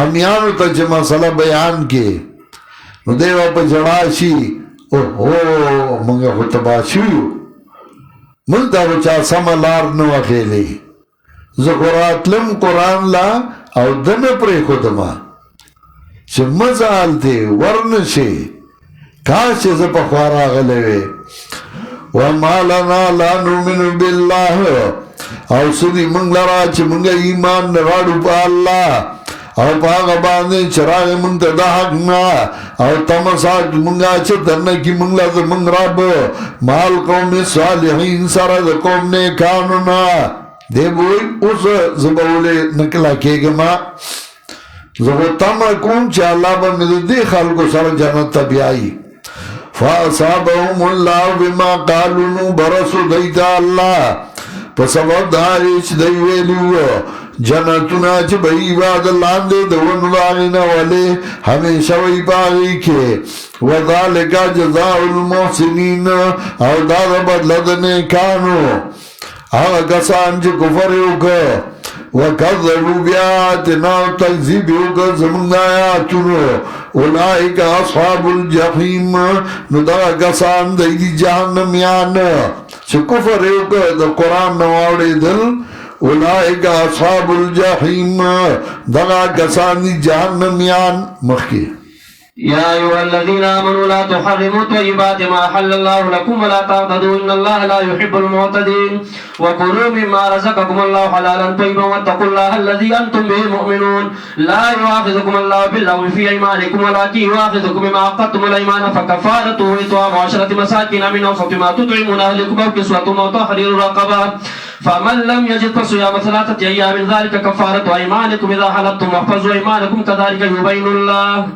امیانو تا چه مسئلہ بیان کے نو دیوا پا جڑاشی اوہو منگا خطباشیو من تا بچا سمالار نو اخیلی زقراتلم قرآن لا او دن پری خودما چې مزال دی ورنشي کاش چې زه پخوا راغلی وی وما لنا لا نؤمن بالله او سدي موږ لرا چې موږ ایمان نه راوړو په الله او په هغه باندې چې راغی موږ ته د حق نه او تمساک موږ چې دنه کې موږ له زموږ رب مال قوم صالحین سره د قوم نیکانو نه دی بوی اوس زه به ولې نکلا کېږم زه تمه کوم چې الله به مې د دې خلکو سره جنت ته بیایي فاصابهم الله بما قالوا نو برسو دی ته الله په سبب د هغې چې دی ویلي وو جنتونه چې به یې به د لاندې د ونو د هغې نه ولې همیشه وی په هغې کې وذلک جزاء المحسنین او دا د بدله د نیکانو هغه کسان چې کفر یې وکړ وَكَذَّبُوا بِآيَاتِنَا تَكْذِيبًا وَكَذَّبُوا زمونږ آیاتونو اولئک اصحاب الجحیم نو دغه کسان دی دي جهنمیان چې کفر یې وکړ د قرآن نه واورېدل اولئک اصحاب الجحیم دغه کسان دي جهنمیان مخکې يا أيها الذين آمنوا لا تحرموا طيبات ما أحل الله لكم ولا تعتدوا إن الله لا يحب المعتدين وكلوا مما رزقكم الله حلالا طيبا واتقوا الله الذي أنتم به مؤمنون لا يؤاخذكم الله باللغو في أيمانكم ولكن يؤاخذكم بما عقدتم الأيمان فكفارته إطعام 10 مساكين من أوسط ما تطعمون أهلكم أو كسوتهم أو تحرير رقبة فمن لم يجد فصيام 3 أيام ذلك كفارة أيمانكم إذا حلفتم واحفظوا أيمانكم كذلك يبين الله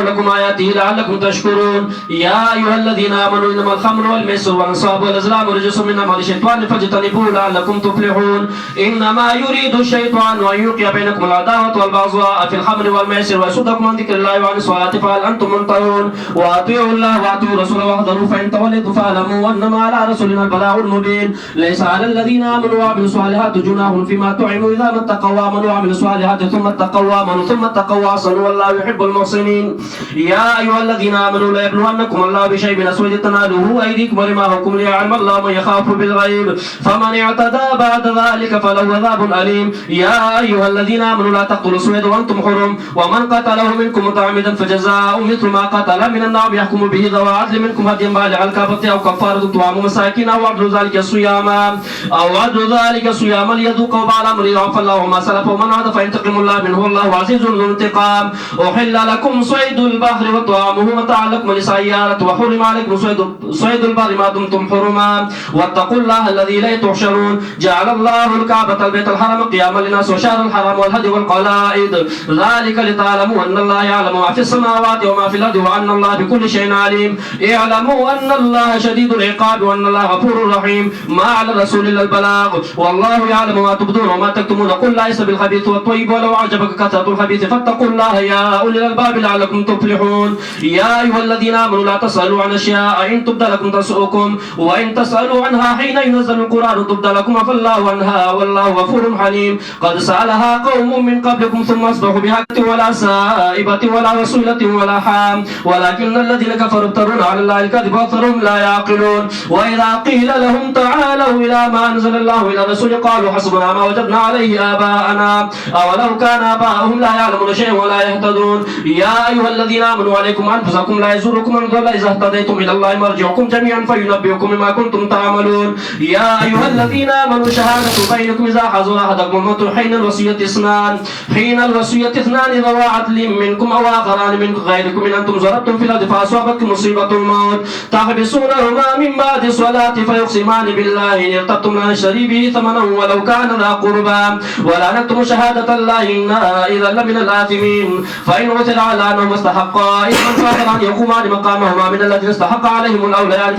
لكم آياته لعلكم تشكرون يا أيها الذين آمنوا إنما الخمر والميسر والأنصاب والأزلام رجس من عمل الشيطان فاجتنبوه لعلكم تفلحون إنما يريد الشيطان أن يوقع بينكم العداوة والبغضاء في الخمر والميسر ويصدكم عن ذكر الله وعن الصلاة فهل أنتم منتهون وأطيعوا الله وأطيعوا الرسول واحذروا فإن توليتم فاعلموا أنما على رسولنا البلاغ المبين ليس على الذين آمنوا وعملوا الصالحات جناح فيما طعموا إذا ما اتقوا وآمنوا وعملوا الصالحات ثم اتقوا وآمنوا ثم اتقوا وأحسنوا والله يحب المحسنين. يا أيها الذين آمنوا لا يبلونكم الله بشيء من أسود تناله أيديكم ورماحكم ليعلم الله من يخاف بالغيب فمن اعتدى بعد ذلك فله عذاب أليم. يا أيها الذين آمنوا لا تقتلوا الصيد وأنتم حرم ومن قتله منكم متعمدا فجزاء مثل ما قتل من النار يحكم به ذوى عدل منكم هديا بالغ الكعبة أو كفارة طعام مساكين أو عدل ذلك صياما ليذوق وبال أمره عفى الله ما سلف ومن عاد فينتقم الله منه والله عزيز ذو انتقام. أحل لكم صيد البحر وطعامه متاعا لكم وللسيارة وحرم عليكم صيد البر ما دمتم حرما واتقوا الله الذي إليه تحشرون. جعل الله الكعبة البيت الحرام قياما للناس وشهر الحرام والهدي والقلائد ذلك لتعلموا أن الله يعلم ما في السماوات وما في الأرض وأن الله بكل شيء عليم. اعلموا أن الله شديد العقاب وأن الله غفور رحيم. ما على الرسول إلا البلاغ والله يعلم ما تبدون وما تكتمون. قل ليس بالخبيث والطيب ولو أعجبك كثرة الخبيث فاتقوا الله يا أولي الألباب لعلكم تفلحون. يا أيها الذين آمنوا لا تسألوا عن أشياء إن تبد لكم تسؤكم وإن تسألوا عنها حين ينزل القرآن تبد لكم عفى الله عنها والله غفور حليم. قد سألها قوم من قبلكم ثم أصبحوا بها ولا سائبة ولا وصولة ولا حام ولكن الذين كفروا افترون على الله الكذب وأكثرهم لا يعقلون. وإذا قيل لهم تعالوا إلى ما أنزل الله إلى الرسول قالوا حسبنا ما وجدنا عليه آباءنا أولو كان آباءهم لا يعلمون شيئا ولا يهتدون. يا أيها الذين آمنوا عليكم أنفسكم لا يزوركم من ضل إذا اهتديتم إلى الله مرجعكم جميعا فينبئكم بما كنتم تعملون. يا أيها الذين آمنوا شهادة بينكم إذا حضر أحدكم الموت حين الوصية اثنان ذوى عدل منكم أو آخران من غيركم إن أنتم ضربتم في الأرض فأصابتكم مصيبة الموت تحبسونهما من بعد الصلاة فيقسمان بالله إن ارتبتم لا نشتري به ثمنا ولو كان ذا قربى ولا نكتم شهادة الله إنا إذا لمن الآثمين. فإن عثر على أنهما استحقا إثما فآخران يقومان مقامهما من الذين استحق عليهم الأوليان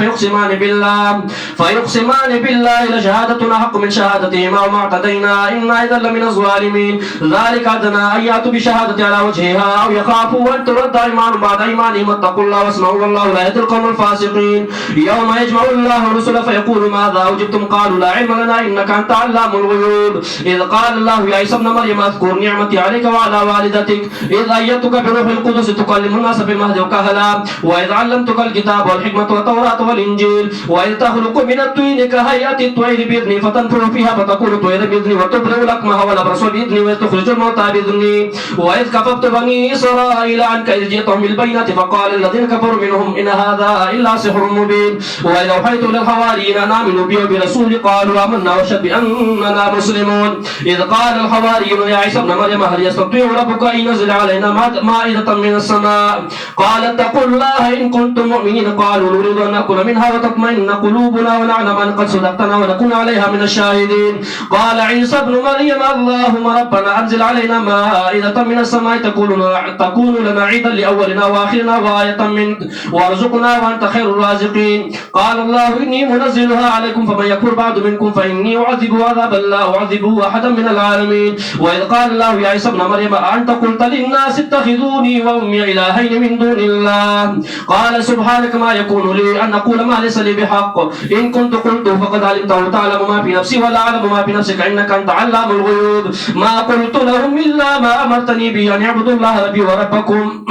فيقسمان بالله لشهادتنا حق من شهادتهما وما اعتدينا إنا إذا لمن الظالمين. ذلك أدنى أن يأتوا بشهادة على وجهها أو يخافوا أن ترد أيمان بعد أيمانهم واتقوا الله واسمعوا والله لا يهدي القوم الفاسقين. يوم يجمع الله الرسل فيقول ماذا أجبتم قالوا لا علم لنا إنك أنت علام الغيوب. إذ قال الله يا عيسى ابن مريم اذكر نعمتي عليك وعلى والدتك إذ أيدتك بروح القدس تكلم الناس في المهد وكهلا وإذ علمتك الكتاب والحكمة والتوراة والإنجيل وإذ تخلق من الطين كهيئة الطير بإذني فتنفخ فيها فتكون طيرا بإذني وتبرئ الأكمه والأبرص بإذني وإذ تخرج الموتى بإذني وإذ كففت بني إسرائيل عنك إذ جئتهم بالبينات فقال الذين كفروا منهم إن هذا إلا سحر مبين. وإذ أوحيت إلى الحواريين أن آمنوا بي وبرسولي قالوا آمنا واشهد بأننا مسلمون. إذ قال الحواريون يا عيسى ابن مريم هل يستطيع ربك أن ينزل علينا مائدة من السماء قال اتقوا الله إن كنتم مؤمنين قالوا نريد أن نأكل منها وتطمئن قلوبنا ونعلم أن قد صدقتنا ونكون عليها من الشاهدين. قال عيسى ابن مريم اللهم ربنا أنزل علينا مائدة من السماء تكون لنا عيدا لأولنا وآخرنا وآية منك وارزقنا وأنت خير الرازقين. قال الله إني منزلها عليكم فمن يكفر بعد منكم فإني أعذبه عذابا لا أعذبه أحدا من العالمين. وإذ قال الله يا عيسى ابن مريم أنت قلت للناس اتخذوني وأمي إلهين من دون الله قال سبحانك ما يكون لي أن أقول ما ليس لي بحق إن كنت قلته فقد علمته تعلم ما في نفسي ولا أعلم ما في نفسك إنك أنت علام الغيوب. ما قلت لهم إلا ما أمرتني به أن يعبدوا الله ربي وربكم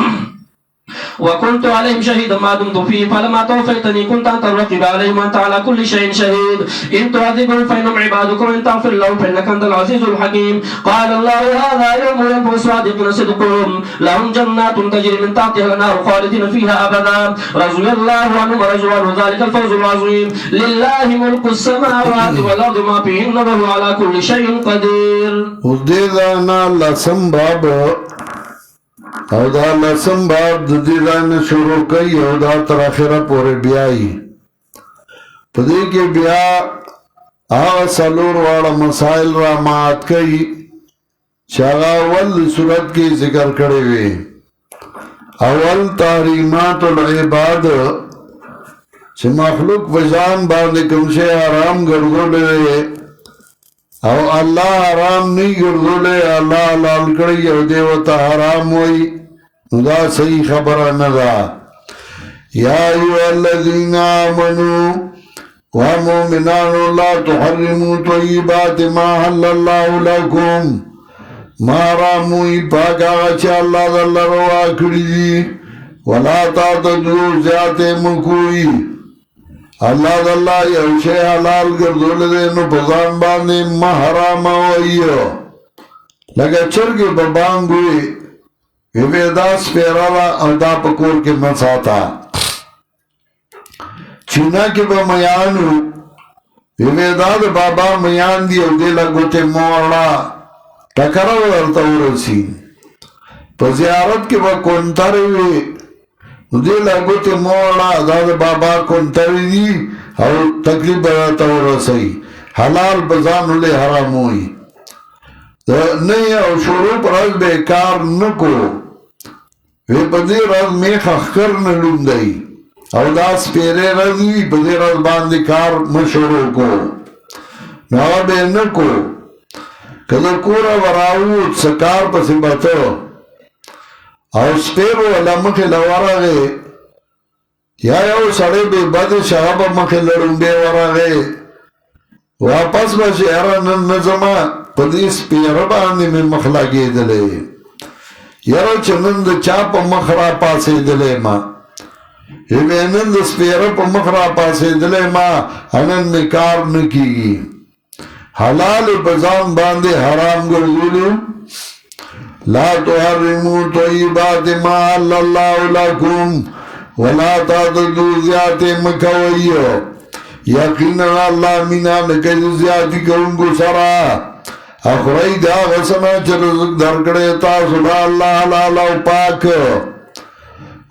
وكنت عليهم شهيدا ما دمت فيه فلما توفيتني كنت أنت الرقيب عليهم وأنت على كل شيء شهيد. إن تعذبهم فإنهم عبادك وإن تغفر لهم فإنك أنت العزيز الحكيم. قال الله هذا يوم ينفع الصادقين صدقهم لهم جنات تجري من تحتها الأنهار خالدين فيها أبدا رضي الله عنهم ورضوا عنه ذلك الفوز العظيم. لله ملك السماوات والأرض ما فيهن وهو على كل شيء قدير. او دا لسم باب د دې ځای شروع کوي او دا تر اخره پورې بیایي. په دې کې بیا هغه څلور واړه مسائل را مات کوي چې هغه اول صورت کې ذکر کړی وي. اول تحریمات العباد چې مخلوق په ځان باندې کوم شی حرام ګرځولې او الله حرام نه ګرځولې الله حلال کړی او دې ورته حرام وایي نو دا صحیح خبره نه ده. یا ایها الذین آمنوا ومؤمنان لا تحرموا طیبات ما حل الله لكم ماراموی پاکا چا اللہ دا اللہ روا کری دی ولا تعتدو زیادہ مکوئی اللہ دا اللہ یوشے حلال گردول دے نو پزان باندے محرام وئیو لگا چرگی ببانگوی ویداس پیرالا او دا پکور کے مساتا چینا کے با میانو ویداد بابا میان دی او دے لگو تے مولا ٹکرہ ورطا ورسی پا زیارت کے با کنتروی دے لگو تے مولا داد بابا کنتروی دی او تکلیب ورطا ورسی حلال بزانو لے حرام ہوئی نہیں او شروع پر از بیکار نکو وی پدی رز میخ اخکر نلوم دائی او داس پیرے رزی پدی رز باندی کار مشروع کو نوا بے نکو کدر کورا وراؤت سکار پسی بطو او سپیرو علا مخی لورا گئے یا یو سڑے بے بد شغب مخی لرم بے ورا گئے واپس باشی اران نظمہ پدیس پیر باندی میں مخلا گئے دلے یرا چنند چاپ مخرا پاسے دلے ما نند سپیر پا مخرا پاسے دلے ما انن میں کار نکی حلال بزان باندے حرام گردولو لا تحرمو طیبات ما اللہ لکم ولا تعتدو زیادہ مکوئیو یقینا اللہ مینا نکل زیادی کرنگو سرا اخرائی دا غسنا چه رزق درکڑے تاسو دا اللہ حلالا و پاک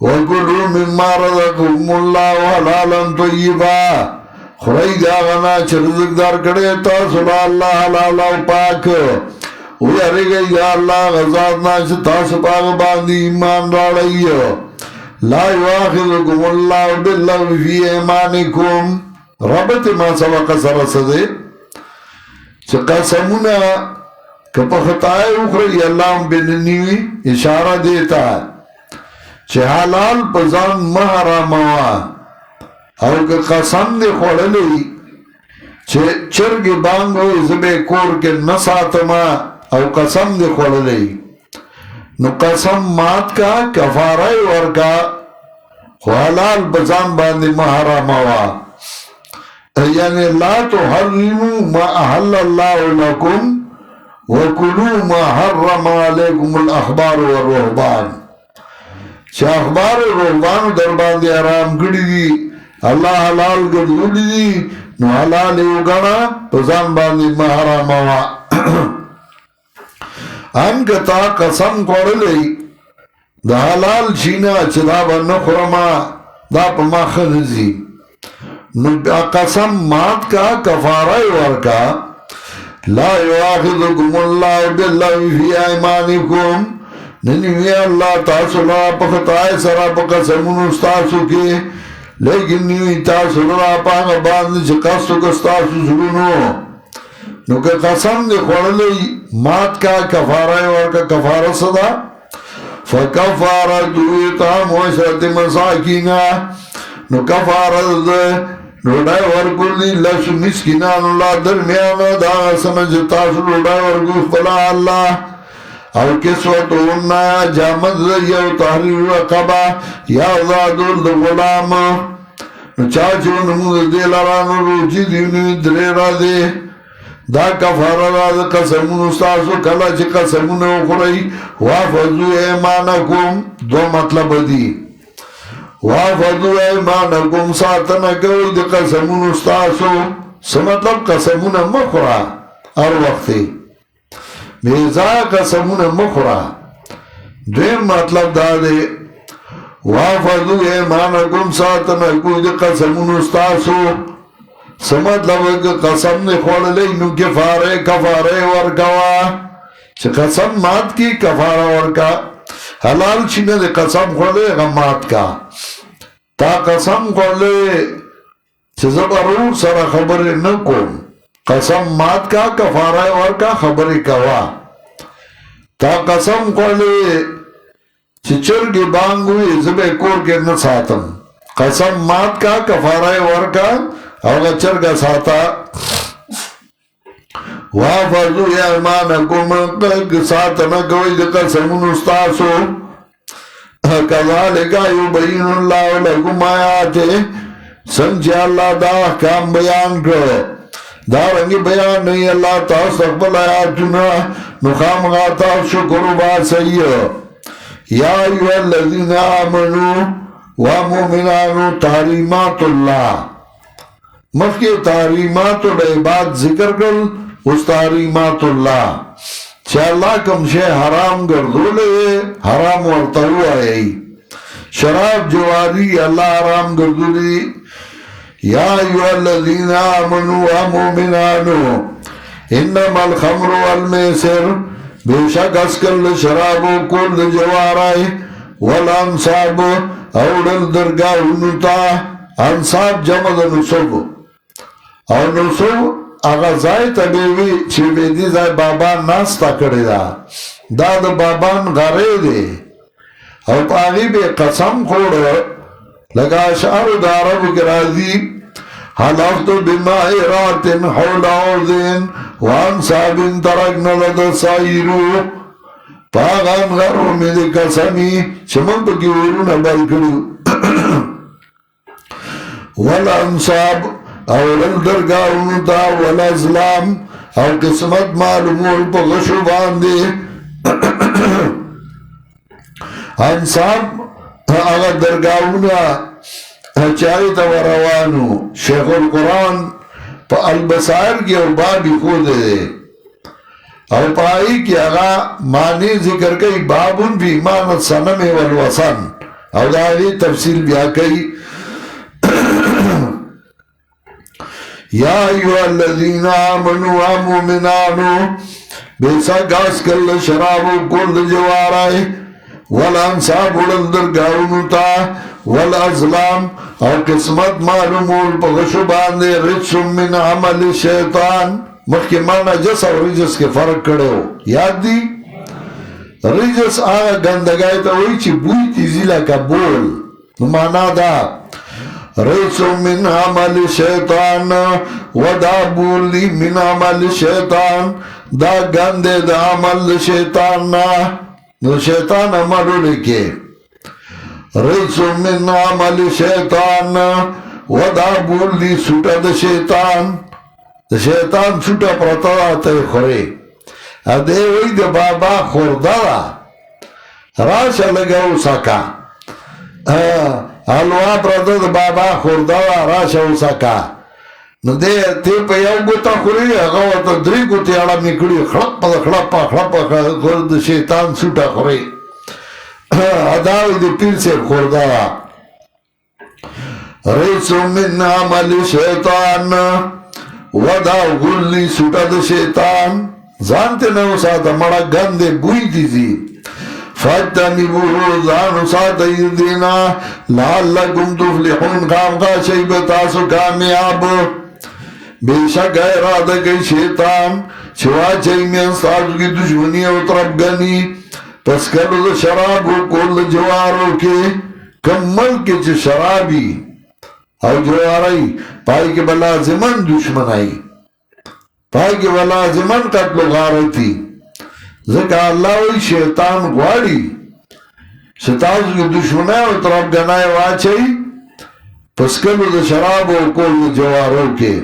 وَقُلُوا مِمَّا رَزَقَكُمُ اللَّهُ حَلَالًا طَيِّبًا خرائی دا غنا چه رزق درکڑے تاسو دا اللہ حلالا و پاک وی ارے گئی دا اللہ غزادنا چه تاسو پاک باندی ایمان راڑی لا یواخذکم اللہ باللغو فی ایمانکم ربط ما سبق سرسدے چه قسمونا کپا خطای اخری اللہ بننیوی اشارہ دیتا چه حلال پزان محراموا او که قسم دے خوڑلی چه چرگ بانگو زبے کور کے نساتما او قسم دے خوڑلی نو قسم مات کا کفارای ورکا خو حلال پزان باندی محراموا یعنی لا تحرموا ما احل اللہ لکم وکلوا ما حرم علیکم الاخبار والرهبان چه اخبار رهبان در باندی حرام کری دی اللہ حلال گردولی دی نو حلال اگنا پزان باندی محرام ہوا ان کتا قسم کوڑلی دا حلال چینا چدا با نخرما دا پا مخنزی نو قسم مات کا کفارہ ورکا لا یواخذکم اللہ باللغو فی ایمانکم ننوی اللہ تاسولا پختائے سرا پا قسمون استاسو کے لیکن نیوی تاسولا پانا باندھ چکستو کستاسو سرونو نو کہ قسم دے خوڑلی مات کا کفارہ ورکا کفارہ صدا فکفارتو اطعام عشرت مساکینہ نو کفارت دے روڑائی ورکل دی لس مسکنان اللہ درمیانا دا سمجھ تاسو روڑائی ورکل خلا اللہ او کسوت اننا جامد یو تحریر رقبہ یا ازادور دا غلام چاچو نمود دے لرانو روچی دیونی دریرا دے دا کفارا دا قسمون استاسو کلا چی قسمون اخرائی وافضو ایمانکم دو مطلب دی وافدو ایمانکم ساتنا کوئی دی قسمون استاسو سمطلب قسمون مخورا ار وقتی میزا قسمون مخورا دویم مطلب دادے وافدو ایمانکم ساتنا کوئی دی قسمون استاسو سمطلب قسم نے خوڑ لئی نو کفارے ورکوا چه قسم مات کی کفارہ ورکا حلال چینه ده قسم خورده غمات کا تا قسم خورده چه زبرور سر خبر نکن قسم مات کا کفاره ورکا خبری کوا تا قسم خورده چه چرگی بانگوی زبه کور کے نساتم قسم مات کا کفاره ورکا اوگا چرگا ساتا وافضو ایمانکم ساتنا کوئی دی قسمون استاسو کذالک یبین اللہ لکم آیاتے سنچے اللہ دا احکام بیان کرو دارنگی بیان نہیں اللہ تاستقبل آیاتنا نخام غاتا شکر باسی یا ایوہ الذین آمنوا ومؤمنانو تحریمات اللہ مخی تحریمات العباد ذکر کر اس تحریمات اللہ چاہ اللہ کم شے حرام گردو لے حرام ورطاو آئی شراب جواری اللہ حرام گردو لے یا ایوہ الذین آمنوا ومؤمنانو انما الخمر والمیسر بے شک اسکل شرابو کل جوارائے والانصاب اوڑل درگاہ انتا انصاب جمع نصب اور نصب اغازائی تبیوی چی بیدی زائی بابان ناستا کردی دا بابان غره دی او پاگی بے قسم خور لگا اشعار دارب کرازی حلفت بمائی راتن حول عوضین وانصاب ترکن لد سائرو پاگان غرو میں دی قسمی چمن پکی ورون بل کرو والانصاب اولل درگاہون تا والازلام او قسمت معلومول پا غشو باندے انصاب اگا درگاہونا چاہی تا وروانو شیخ القرآن پا البصائر کی اور بابی خود دے او پائی کی اگا معنی ذکر کئی بابن فی ایمان السنم والوسن او داری تفصیل بیا کئی یا ایوہ الذین آمنوا ومؤمنانو بیسا گاس کل شرابو کل جوارائے والانصاب درگاہونتا والازلام اور قسمت معلومول پغشو باندے رجس من عمل شیطان مخی مانا جس اور رجس کے فرق کرے ہو یاد دی رجس آگا گندگائی تا وہی چی بوئی تیزی لکا بول مانا دا رجس من عمل شیطان ودا بولی من عمل شیطان دا گندے دا عمل شیطان نا شیطان عملو لکے رجس من عمل شیطان ودا بولی سوٹا دا شیطان دا شیطان سوٹا پرتا دا تے خورے ادے وی دا بابا خوردا راشا لگاو سکا حلوا پرتا دا بابا خوردا راشا سکا نو دے تی پا یو گوتا خوری اگاو تا دری گوتی اڑا مکڑی خلپا دا شیطان سوٹا خوری اداوی دی پیر سے خوردا ریس من عمل شیطان ودا غلی سوٹا دا شیطان زانتے نو ساتا مڑا گندے بوئی دیزی فَاتَّنِبُوهُ زانو ساتا دینا لَعَلَّكُمْ تُفْلِحُونَ خام کا شیبتاسو کامیاب بے شک ارادہ کئی شیطان چوا چیمین سازو کی دشمنی و طرف گنی پس کرو دا شرابو کل جوارو کے کمل کے چھ شرابی او جواری پائی کے بلازمن دشمن آئی پائی کے بلازمن قتل غارتی ذکر اللہ وی شیطان غواری ستازو کی دشمن آئی و طرف گنائے واچائی پس کرو دا شرابو کل جوارو کے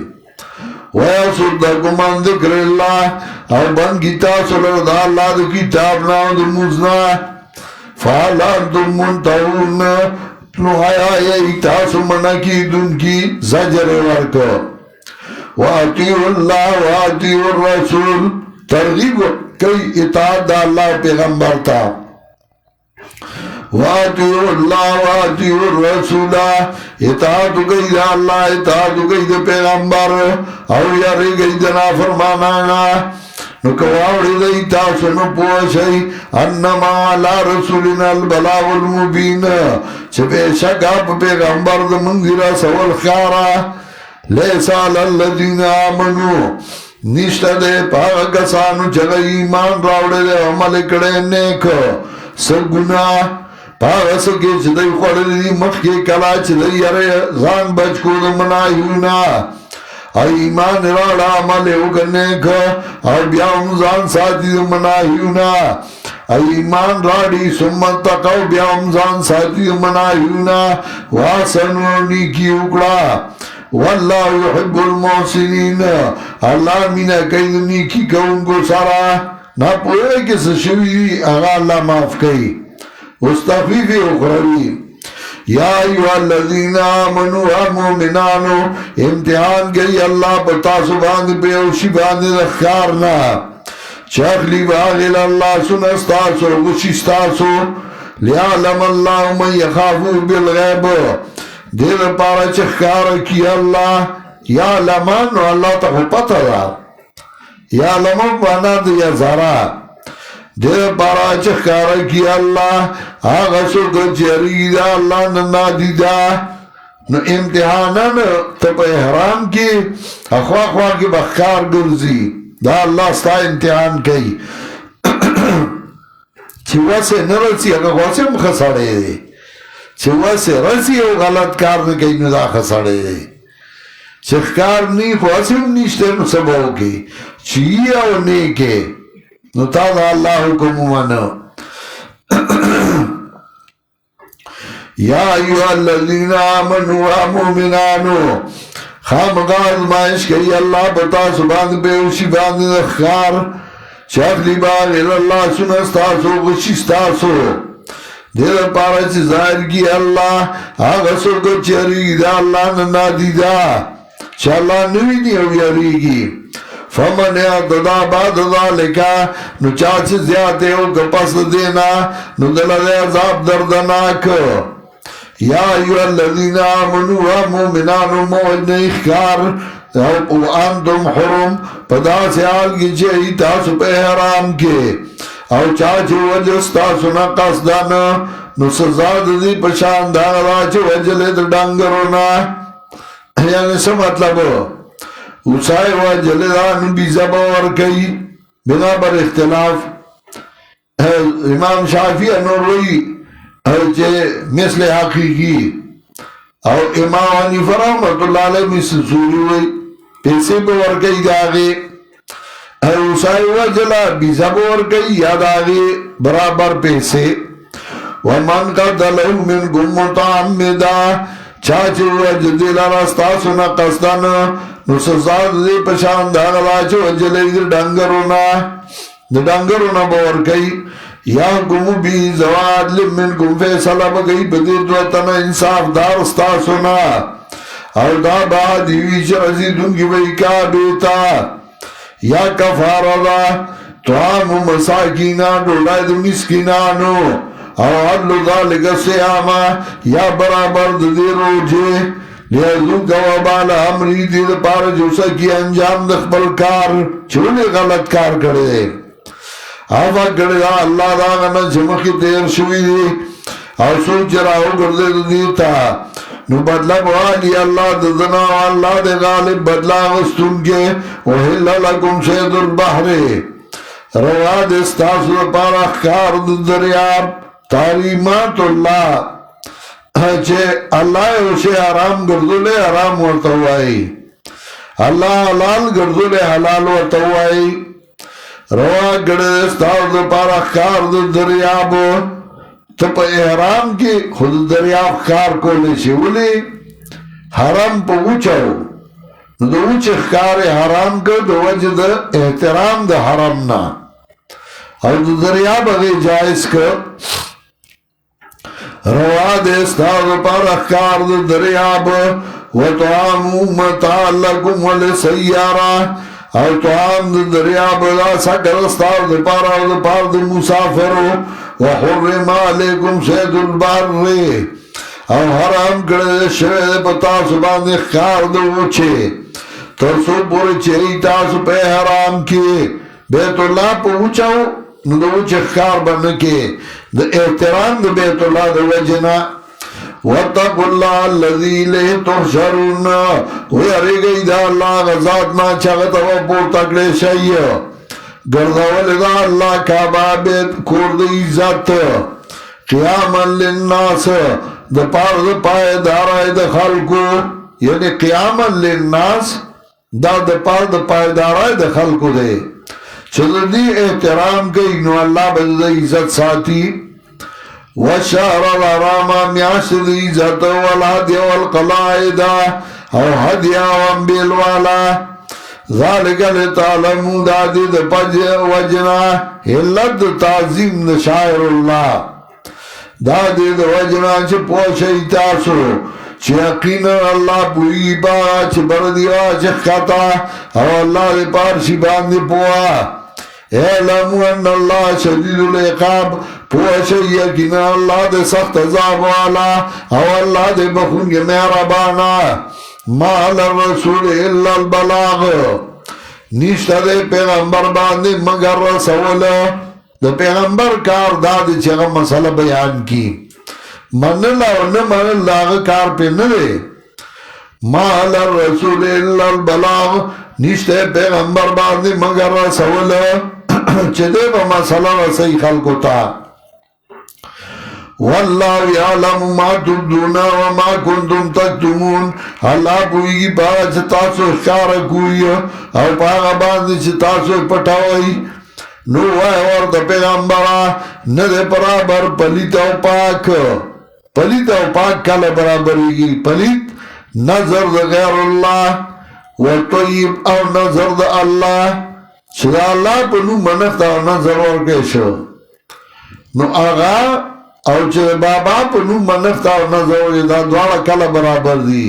وَيَصُدَّكُمْ عَنْ ذِكْرِ اللَّهِ او بند گیتا سلر دا اللہ دا کتابنا دا موزنا فَعَلَانْتُمْ مُنْتَعُونَ نُحَيَا اِتَاسُ مَنَكِ دُن کی زجر ورکو وَعَتِيُوا اللَّهِ وَعَتِيُوا الرَّسُولِ ترغیب کئی اطاعت دا اللہ پیغمبر تا وَعَتِيُوا اللَّهِ وَعَتِيُوا الرَّسُولَ اطاعت گئی دا اللہ اطاعت گئی دا پیغمبر او یاری گئی دا نافرمانانا نکواوڑی دی تاسو نپوشی انما علا رسولنا البلاغ المبین چھ بے شک آپ پیغمبر دا منگیرہ سوال خیارا لیسا للذین آمنو نشتا دے پاگا کسانو چگا ایمان راوڑے دے عمل کڑے نیک سرگناہ پاگا سکے چھ دی خوڑے دی مخ کے کلا چھ دی یرے زان بچ کو دا مناہیونا ایمان راڑا عمل اگنے کا اور بیام زان ساتھی مناہیونا ایمان راڑی سمت تقو بیام زان ساتھی مناہیونا واسنو نیکی اکڑا واللہ یحب المحسنین اللہ مینا کئی نیکی کون کو سارا نا پوئے کس شوی اغا اللہ معاف کئی استغفیف اخروی یا ایوہ الذین آمنوا مومنانو امتحان گئی اللہ بتاسو باند پہ اوشی باند دخکارنا چاکلی باغل اللہ سنستاسو گشستاسو لیعلم اللہ من یخافو بالغیب دیر پارا چخکار کی اللہ یا لمن اللہ تخو پتہ دا یا لمن بانا دیا زارا دیر پارا چخکار کی اللہ آغا سکر چری دا اللہ ننا دیدا نو امتحانن تب احرام کی اخوا اخوا کی بخکار گرزی دا اللہ ستا امتحان کئی چھوا سے نرسی اگا خواسی ہم خساڑے دے چھوا سے رسی او غلط کار نکئی نو دا خساڑے دے چخکار نی خواسی ہم نیشتے نو سبو کی چیئے او نیکے نو تا دا اللہ حکم منو یا ایوہ الذین آمنوا مومنانو خامقا ازمائش کئی اللہ بتا سباند بے اوشی باند دخکار چاکلی باغ اللہ سنستاسو غشستاسو دیر پارا چی ظاہر کی اللہ آگا سرکو چیری دا اللہ ننا دیدا چا اللہ نوی نہیں ہوئی گی فمن اعتدا بعد ذالکا نو چاچ زیادے ہو کپس دینا نو دل عذاب دردناک یا ایوہ الذین آمنوا مومنان موجن اخکار وانتم حرم پدا سے آلگی چہی تاسو پہ حرام کے او چاچ وجس تاسو نقص دانا نو سزاد دی پشان دانا چو وجلد ڈنگرونا یعنی سو مطلب اسائے وجلدان بی زبور کئی بنا بر اختلاف امام شافی انور روی چے مثل حقیقی او امام حنیفہ رحمت اللہ علیہ مثل سوری ہوئی پیسے پہ ورکی داغے اسائی وجلہ بیزا پہ ورکی یاد آگے برابر پیسے ومن قتلہ من گم متعمدہ چاچے وجدل رستاسونا قصدانا نسزاد دی پشان داغلا چو وجلے دی ڈنگرونا بورکی یا گمو بی زواد لمن گم فیصلہ بگئی بدید وطن انصاف دار استاسونا اور دا بعد ہیویچ رزیدون کی بھئی کا بیتا یا کفارہ دا توام مساکینہ ڈولائی دو مسکینانو اور عدل ذالک سیاما یا برابر دی روجے لیازو گوابال امری دید پار جو سکی انجام دخبل کار چونے غلط کار کرے آفا کرے دا اللہ دا غنا جمخی تیر شوی دی اور سوچ راہو کردے دیتا نو بدلا بوالی اللہ ددنا اللہ دے غالب بدلا غستون کے وحل لکم شید البحر رواد استاسو پار اخکار دریاب تعلیمات اللہ چھے اللہ اسے حرام گردولے حرام ورطوائی اللہ حلال گردولے حلال ورطوائی روا گڑے استاز پارا خار دریاب تپ احرام کی خود دریاب خار کو لیشی ولی حرام پا اوچاو دو اوچ خار حرام کر دو وجد احترام دا حرامنا اور دو دریاب اگر جائز کر روا دے استاز پارا خار دریاب وطعامو متعلقم ولسیارہ اور توام دریاب دا سکر استار دا پار دا مسافرو وحرم علیکم سید البر اور حرام کردے شوید پتا سبان اخکار دا اوچے ترسو پوری چہی تاسو پہ حرام کی بیت اللہ پہ اوچاو نو دا اوچ اخکار بنکے دا احترام دا بیت اللہ دا وجنا وَاتَّقُوا اللَّهَ الَّذِي إِلَيْهِ تُحْشَرُونَ ویاری گئی دا اللہ غزات نا چاگتا و پورتکڑے شئی گردول دا اللہ کعبابت کورد عزت قیاما للناس دا پار دا پائے دارائی دا خلقو یعنی قیاما للناس دا د پاره د پایدارۍ د خلکو دی چې د دې احترام کوي نو الله به د عزت ساتي وشهر الحرام میاشت د عزت والهدي والقلائد او هدیه او انبیل والا ذالک لتعلموا دا دې د وجنا علت تعظیم د شاعر الله دا دې د وجنا چې پوښی تاسو چې یقینا الله پوری با چې بردیا چې خطا او الله دې پارشي باندې پوا اعلموا ان الله شدید العقاب پوښی یقینا الله دې سخت عذاب والا او الله دې بخونګه مهربانا ما للرسول الا البلاغ نشته دې پیغمبر باندې مگر رسول د پیغمبر کار دا دې چې هغه مسله بیان کی منل او نه منل داغه کار په نه دی ما للرسول الا البلاغ نشته پیغمبر باندې مگر رسول چې دې په مسله رسي خلکو ته والله يعلم ما تبدون وما كنتم تكتمون الله پوئی باز تاسو ښکار کوي او هغه باندې چې تاسو پټوي نو وای ورته پیغمبر نه برابر پلیت او پاک کله برابرېږي پلیت نظر د غیر الله وطیب او نظر د الله چې الله په نو منښت او نظر ورکړي شو نو هغه او چې بابا په نو منښت او نظر دا دواړه کله برابر دي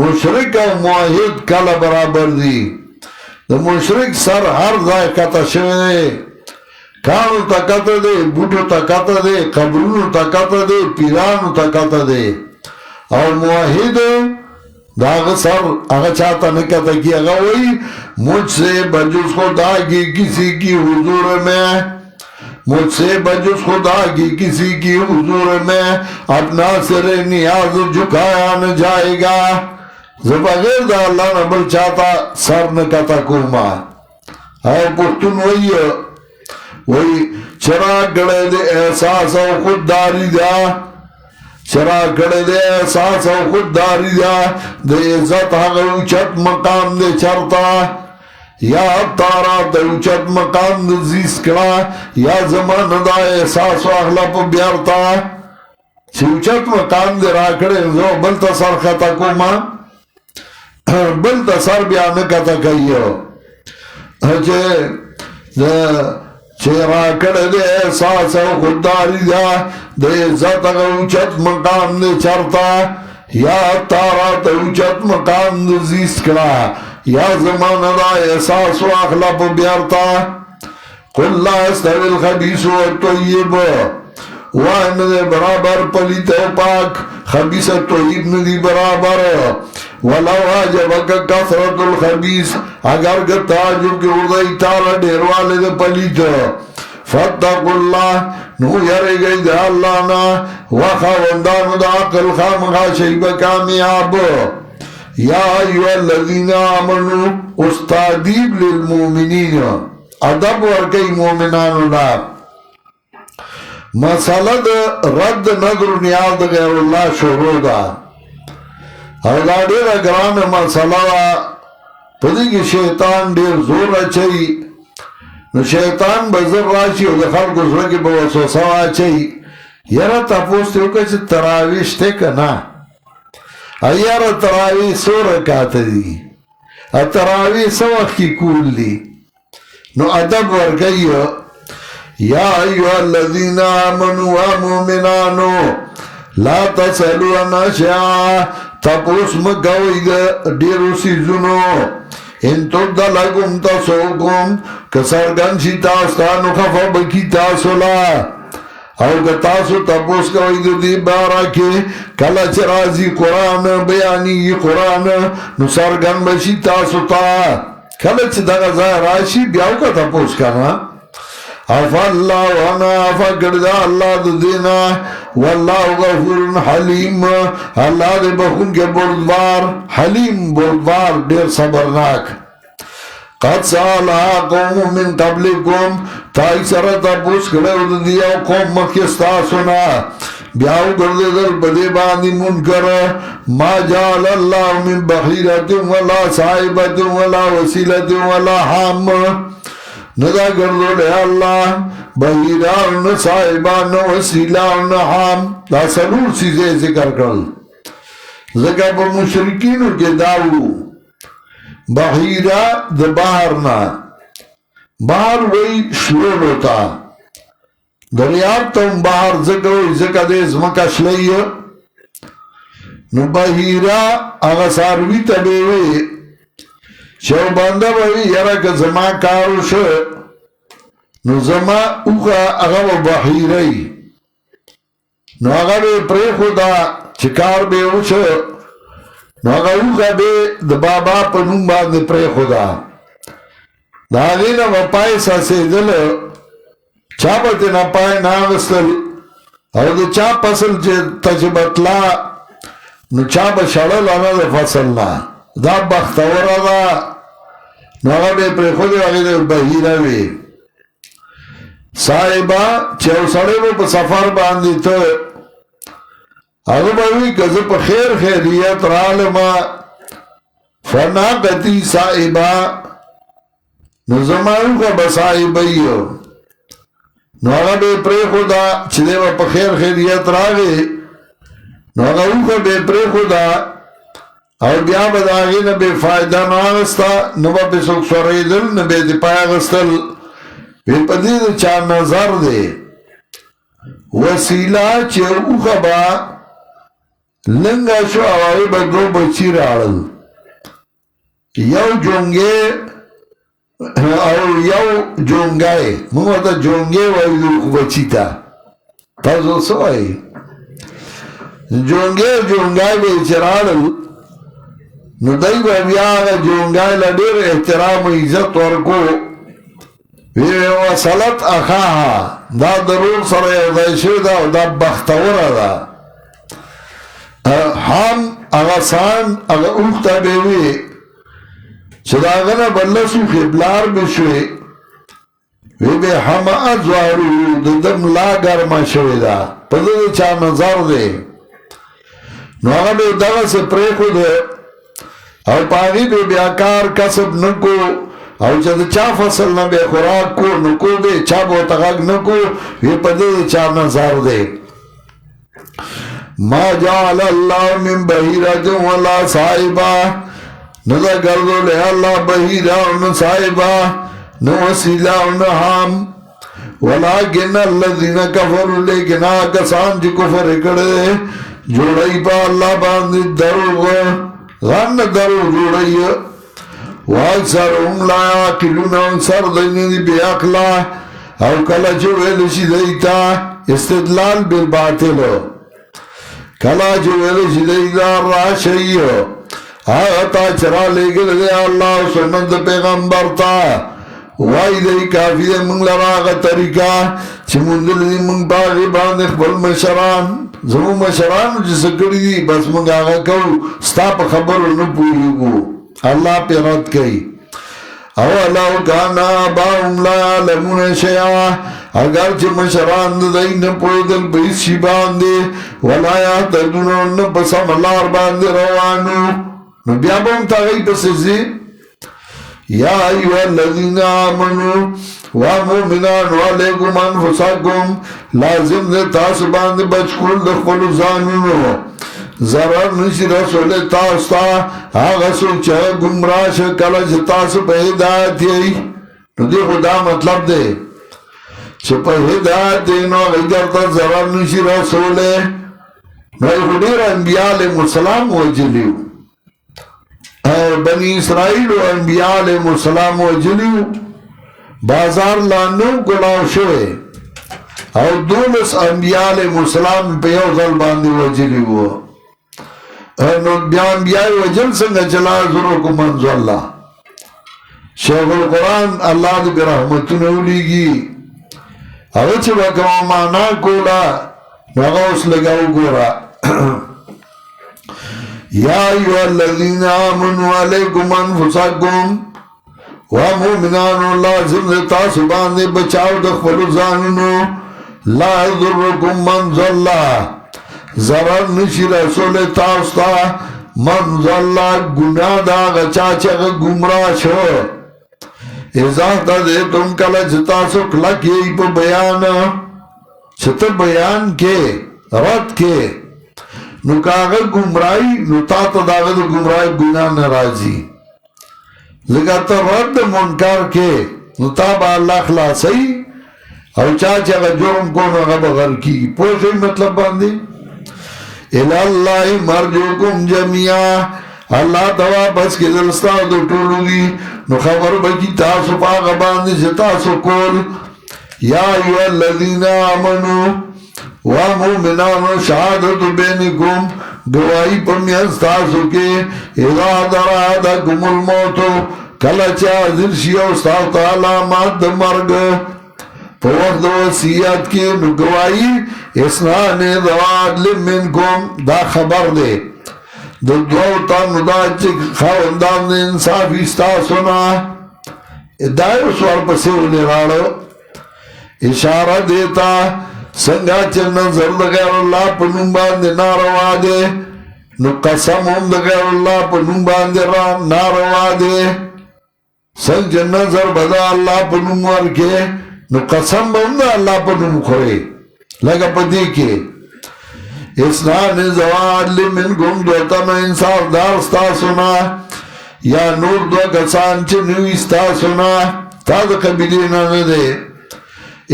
مشرک او موحد کله برابر دي د مشرک سر هر ځای کته شوی کانو تا کته دی بوټو تا کته دی قبرونو تا کته دی پیرانو تا کته دی او موحد داغ سر اگه چاہتا نکتا کی اگه وی مجھ سے بجز خدا کی کسی کی حضور میں مجھ سے بجز خدا کی کسی کی حضور میں اپنا سر نیاز جھکایا نہ جائے گا بغیر دا اللہ نبل چاہتا سر نکتا کوما او پختون وی چراغ گڑے دے احساس او خودداری دا چراغ گڑے دے احساس او خودداری دا دے عزت حقل اچت مقام دے چرتا یا تارا دے اچت مقام دے زیس کرا یا زمان دا احساس و اخلاپ بیارتا چھ اچت مقام دے راکڑے زو بلتا سر خطا کوما بلتا سر بیانکتا کئیو چه راکڑ دے احساس و خودداری دا دے عزت اگر اوچت مقام دے چرتا یا تارا تا اوچت مقام دے زیست کرا یا زمان دا احساس و اخلاپ بیارتا قل لا استوی الخبیث و الطیب وان دے برابر پلیت و پاک خبیث و طیب ندی برابر ولو عجبک کثرت الخبیث اگر که تعجب کے اردائی تالا ڈیروالے دے پلیت فتقوا اللہ نو یرے گئی دے اللہ نا وخواندانو دا عقل خامخا شیب کامیاب یا ایوہ الذین آمنو استادیب للمومنین ادب ورکی مومنانو دا مسئلہ دا رد نظر نیاد غیر اللہ شروع دا او دا دیر اگران مسئلہ پدی کی شیطان دیر زور اچھئی نو شیطان بزر راشی او دا خلق زرگی بوسوسا اچھئی یرا تا پوستی ہوکا چھ تراویش تے کنا ایارا تراویش سو رکات دی تراویش سو وقت کی کول دی نو ادب ورگئی یا ایوہ الذین آمنوا مومنانو لا تسألوا عن اشیاء تپوس مگوئی دیرو سیزنو ان تبدا لگم تسوکم کسرگن شی تاستانو خفا بکی تاسولا او کتاسو تپوس کوئی دی بارا کے کلا چرازی قرآن بیانی قرآن نو سرگن بشی تاسو تا کلا چی دگا ظاہر آشی بیاو کا تپوس کنا عفا اللہ وانا عفا کردہ اللہ دو دینا واللہ غفور حلیم اللہ دے بخون کے بردوار حلیم بردوار دیر صبرناک قد سالہ قوم من قبلکم تائی سرطا پوس کرے دیا قوم مکستا سنا بیاو گرددل بدے باندی منکر ما جعل اللہ من بخیرت ولا صاحبت ولا وسیلت ولا حام ندا گردو لے اللہ بحیران نہ صاحبان نہ وسیلان نہ حام دا سلور چیزیں ذکر کرل ذکر پا مشرکینو کے داو بحیرہ دا بحرنا بحر وی شلول ہوتا دریاب تا بحر ذکر وی ذکر دے زمکا شلی نو بحیرہ اغا ساروی تبیوی شو بندہ بوی یرک زما کارو شو نو زما اوخا اغا و بحیرہی نو اغا بے پری خدا چکار بے اوشو نو اغا اوخا بے دا بابا پنون باندے پری خدا دا غینا و پای ساسے دل چاپتے نا پای ناغستل او دا چاپ اصل چه تجبتلا نو چاپ شڑل انا دا فصلنا دا بختورا دا نو اغا بے پری خود وغیر بحیرہ وی صاحبہ چیو سڑے وہ پا سفر باندی تا اگر باوی کذا پا خیر خیریت رالما فناقتی صاحبہ نو زمانو کا بصاحبیو نو اگر بے پری خدا چلے با پا خیر خیریت راگے نو اگر او کا بے پری خدا اور بیا بداغی نا بے فائدہ ناغستا نبا بے سوک سوریدل نبے دی پایا غستل بے پدید چار نظر دے وسیلہ چه او خبا لنگا شو آوائی با دو بچی رارل یو جونگے او یو جونگائے مونگا تا جونگے وائی دو بچی تا تازو سو آئی جونگے جونگائے بے چرارل نو دائی با بیاغا جونگائے لدیر احترام و عزت ورکو وصلت اخاها دا ضرور سر یودائشو دا دا بختور دا حام اغسان اغا اوختا بیوی چدا اغنا بلسو خبلار بشوی وی بے حما ازوارو دا دم لا گرما شوی دا پدر چا نظر دے نو اغا بے دغا سے پریخو دے او پاگی بے بیاکار کسب نکو او چا دا چا فصل نا بے خوراک کو نکو دے چا بوتا غاق نکو یہ پدے دے چا نظر دے ما جعل اللہ من بحیرت ولا صاحبہ ندا گردو لے اللہ بحیرہ ون صاحبہ نو وسیلہ ون حام ولیکن الذین کفر لیکن آکسان چی کفر اکڑے جوڑائی پا اللہ باندی دروغ غن دروغ جوڑائی وَأَكْثَرُهُمْ لَا يَعْقِلُونَ اکثر دینی دی بے اقلا او کلا جو ویلشی دیتا استدلال بالباطل کلا جو ویلشی دیتا راشیو آغتا چرا لے گل دے اللہ سنت پیغمبر تا وائی دی کافی دے منگ لراغ طریقہ چی مندل دی منگ باغی باند اخبر مشران زمو مشران جسکڑی دی بس منگ آغا کو ستا پا خبر نپوئی گو اللہ پہ رد کئی اولو کانا باهم لا یعلمون شیعہ اگرچہ مشران دائی نپویدل بیس شی باندے ولا یعتدون نپسا ملار باندے روانو نبیابوں تاگئی پسیزی یا ایوہ الذین آمنو ومؤمنان علیکم انفسکم لازم دے تاس باندے بچکول دخلو زانونو ضرر نشی رسول تاستا آغا سوچا گمراش کلج تاس پہ ہدایت یہی نو دے خدا مطلب دے چھ پہ ہدایت دے نو غیر تا ضرر نشی رسول نو خدیر انبیاء علیہ السلام وجلیو بنی اسرائیل و انبیاء علیہ السلام وجلیو بازار لانو گلاو شوئے اور دولس انبیاء علیہ السلام پہ یو ظل باندی وجلیو نو بیان بیائی وجل سنگا چلا ضرور کو منزو اللہ شیخ القرآن اللہ دی برحمتو نولی گی اگر چھ بکا مانا کولا نگا اس لگاو گورا یا ایوہ الذین آمنوا علیکم انفسکم ومؤمنان اللہ زمد تاسبان دے بچاو دخفلو زاننو لا یضرکم منزو اللہ ضرر نشی رسول تاستا من ظلا گناہ دا غچا چغ گمراہ شو ازا تا دے تم کلا جتاسو کلک یہی پا بیان چھتا بیان کے رد کے نو کاغر گمرائی نو تا تا داغر گمرائی گناہ نرازی لگا تا رد منکر کے نو تا با اللہ خلاصی او چاچا اگر جرم کو نو غبغر کی پوشی مطلب باندی الاللہ مرجوکم جمعیہ اللہ دوا بس کے دلستا دو ٹولو دی نو خبر بکی تاسو پاک باندی سے تاسو کول یا ایوہ الذین آمنو ومومنانو شہادت بینکم گواہی پمیز تاسو کے اذا درادکم الموتو کلچا ذرشی اوستاو تعالیمات مرگ پا وقت وسیعت کی نو گواہی اسنان دواد لمنکم دا خبر دے دو تن دا چک خواندان انصافی ستاسونا دائیو سوال پسیولی راڑو اشارہ دیتا سنگا چن نظر دغیر اللہ پا نمبان دے ناروا دے نو قسم ہم دغیر اللہ پا نمبان دے ناروا دے سنگ چن نظر بدا اللہ پا نمبر کے نو قسم ہم دا اللہ پا نمبر خورے لگا پا دیکھے اسنان زواد لمنکم دوتن انصاف دار ستاسونا یا نور دو کسان چه نوی ستاسونا تا دا قبیلینا ندے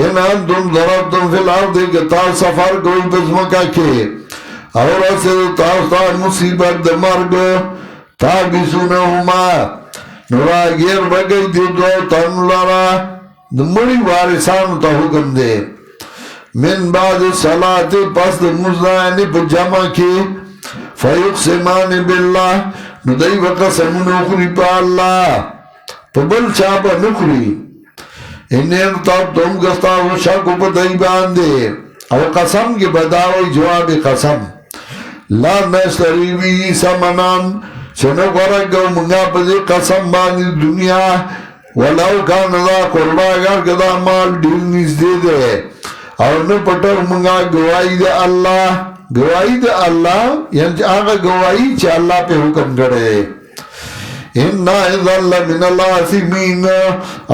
ان انتم ضربتم فی الارض کتا سفر کوئی بزمکا کے اور اسے تاستا مصیبت دا مرگ تابسونہما نورا گیر بگئی دی دو تن لرا مڑی وارثان تا حکم دے من بعد صلاة پس مزدانی پا جمع کی فیقسمان باللہ ندائی وقسم نخری پا اللہ پا بل چاپا نخری انہیں تب تم گستاو شاکو پا دائی باندے او قسم کی بداوی جواب قسم لا نشتری بھی سمنان چنو گرگو منگا پا دی قسم باندی دنیا ولو کان دا قربا گر کدا مال دل نیز دے دے اور نے پٹر منگا گواہی دے اللہ یعنی آگا گواہی چا اللہ پہ حکم کرے اِنَّا اِذَا لَمِنَ الْعَاصِمِينَ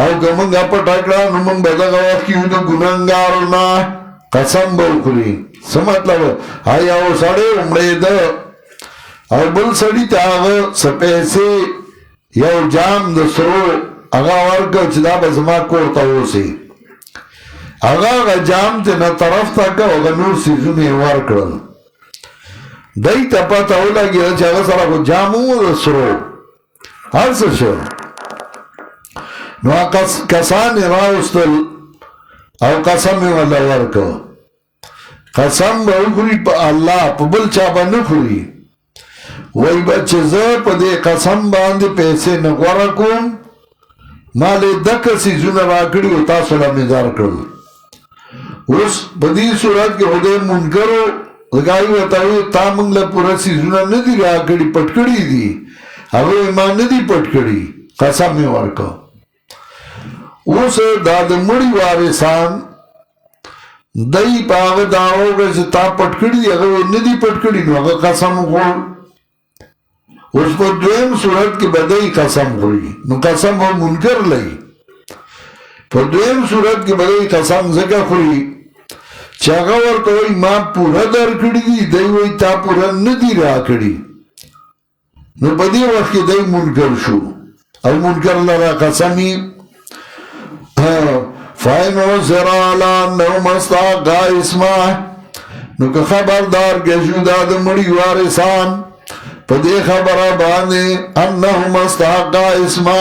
او کہ منگا پٹکڑا نمنگ بدگا وقیو دے گناہگارنا قسم بوکری سمطلب آیا او سڑے امڑے دا اور بل سڑی تا آگا سپیسے یو جام دا سرو آگا ورکا چدا بزما کورتا ہو سی آگا جام تے نا طرف تاکا وگا نور سیزونے ورکڑل دائی تا پاتا ہو لگی دا چاگا سارا کو جامو دا سرو ہر سشو نو کسان راوستل او قسم والا ورکو قسم با اخری پا اللہ پا بل چاپا نخری وی بچے زر پا دے قسم باندے پیسے نگورکون مالے دکسی زون راکڑی و تاسولا مدار کرل اس بدی صورت کے خودے منکرو لگائی وطاوی تا منگل پورا سیزونا ندی راکڑی پٹکڑی دی اگر ایمان ندی پٹکڑی قسم میں ورکو اس داد مڑی وارثان دائی پاگ داو گا تا پٹکڑی دی اگر ندی پٹکڑی نو اگر قسم خور اس پر دویم صورت کی بدائی قسم خوری نو قسم وہ منکر لئی پر دویم صورت کی بدائی قسم زکا خوری چاگور کوئی ماں پورا در کڑی دی دائی وی تا پورا ندی را کڑی نو بدی وقت کی دائی منکر شو او منکر لرا قسمی فائنو زرالا نو مستاقا اسما نو که خبردار کشو داد مڑی وارثان پدے خبر باندے انہو مستحقا اسما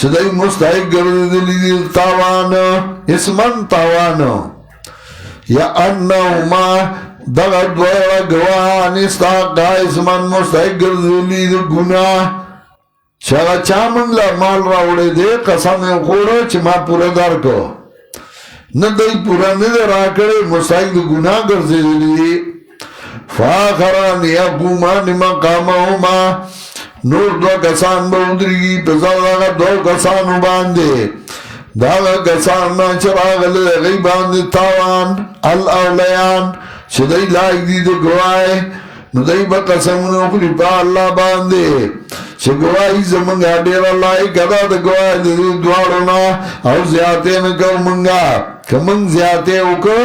شدائی مستحق گردلی تاوان اسمن تاوان یا انہو ما دغد ویرا گواہان استحقا اسمن مستحق گردلی گناہ شاگا چامن مال راوڑے دے قسم خورا چی ما پورا در کو ندائی پورا ندر آکڑے مستحق گناہ گردلی فاخران یقومان مقامهما نور دو کسان بودرگی پسر داگا دو کسانو باندے داگا کسان چراغ لغی باندے تاوان الاولیان شدای لایق دی د گواهی نو دای با قسمونو خلی پا اللہ باندے چه گواهی زمانگا دیر لایق دا د گواهی د دوارنا او زیادے نکو منگا که منگ زیادے اوکا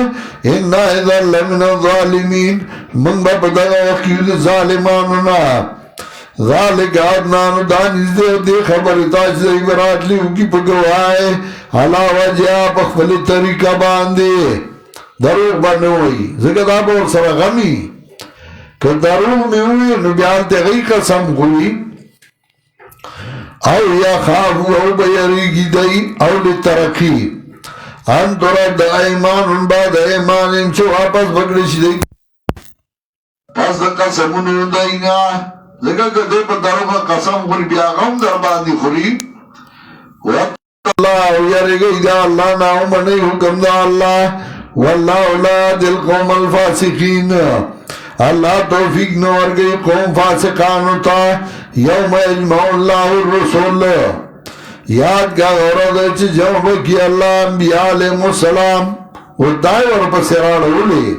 انا اذا لمن الظالمین منگ با بدگا وقیل ظالمانونا ذالک آدنانو دانیز دے خبر تاج دے برات لیو کی پا گواهی حلا وجہ پخفل طریقہ باندے دروغ بنوئی زکر آب اور سر غمی که دروغ میں ہوئی نو بیان تغیی قسم ہوئی او یا خافو او بیریگی دی او لترقی ان ترد ایمان ان بعد ایمان انچو واپس بگرش دی پس دا قسمونو دینا زکر که دے پا دروغ قسم خوری بیا غم در باندی خوری اللہ او یرگی دا اللہ ناو منی حکم دا اللہ واللہ لا دل قوم الفاسقین اللہ توفیق نور گئی قوم فاسقانو تا یوم اجمع اللہ الرسول یاد کا غورت اچھ جمع کی اللہ انبیاء علیہ السلام ودائی ورپسران اولی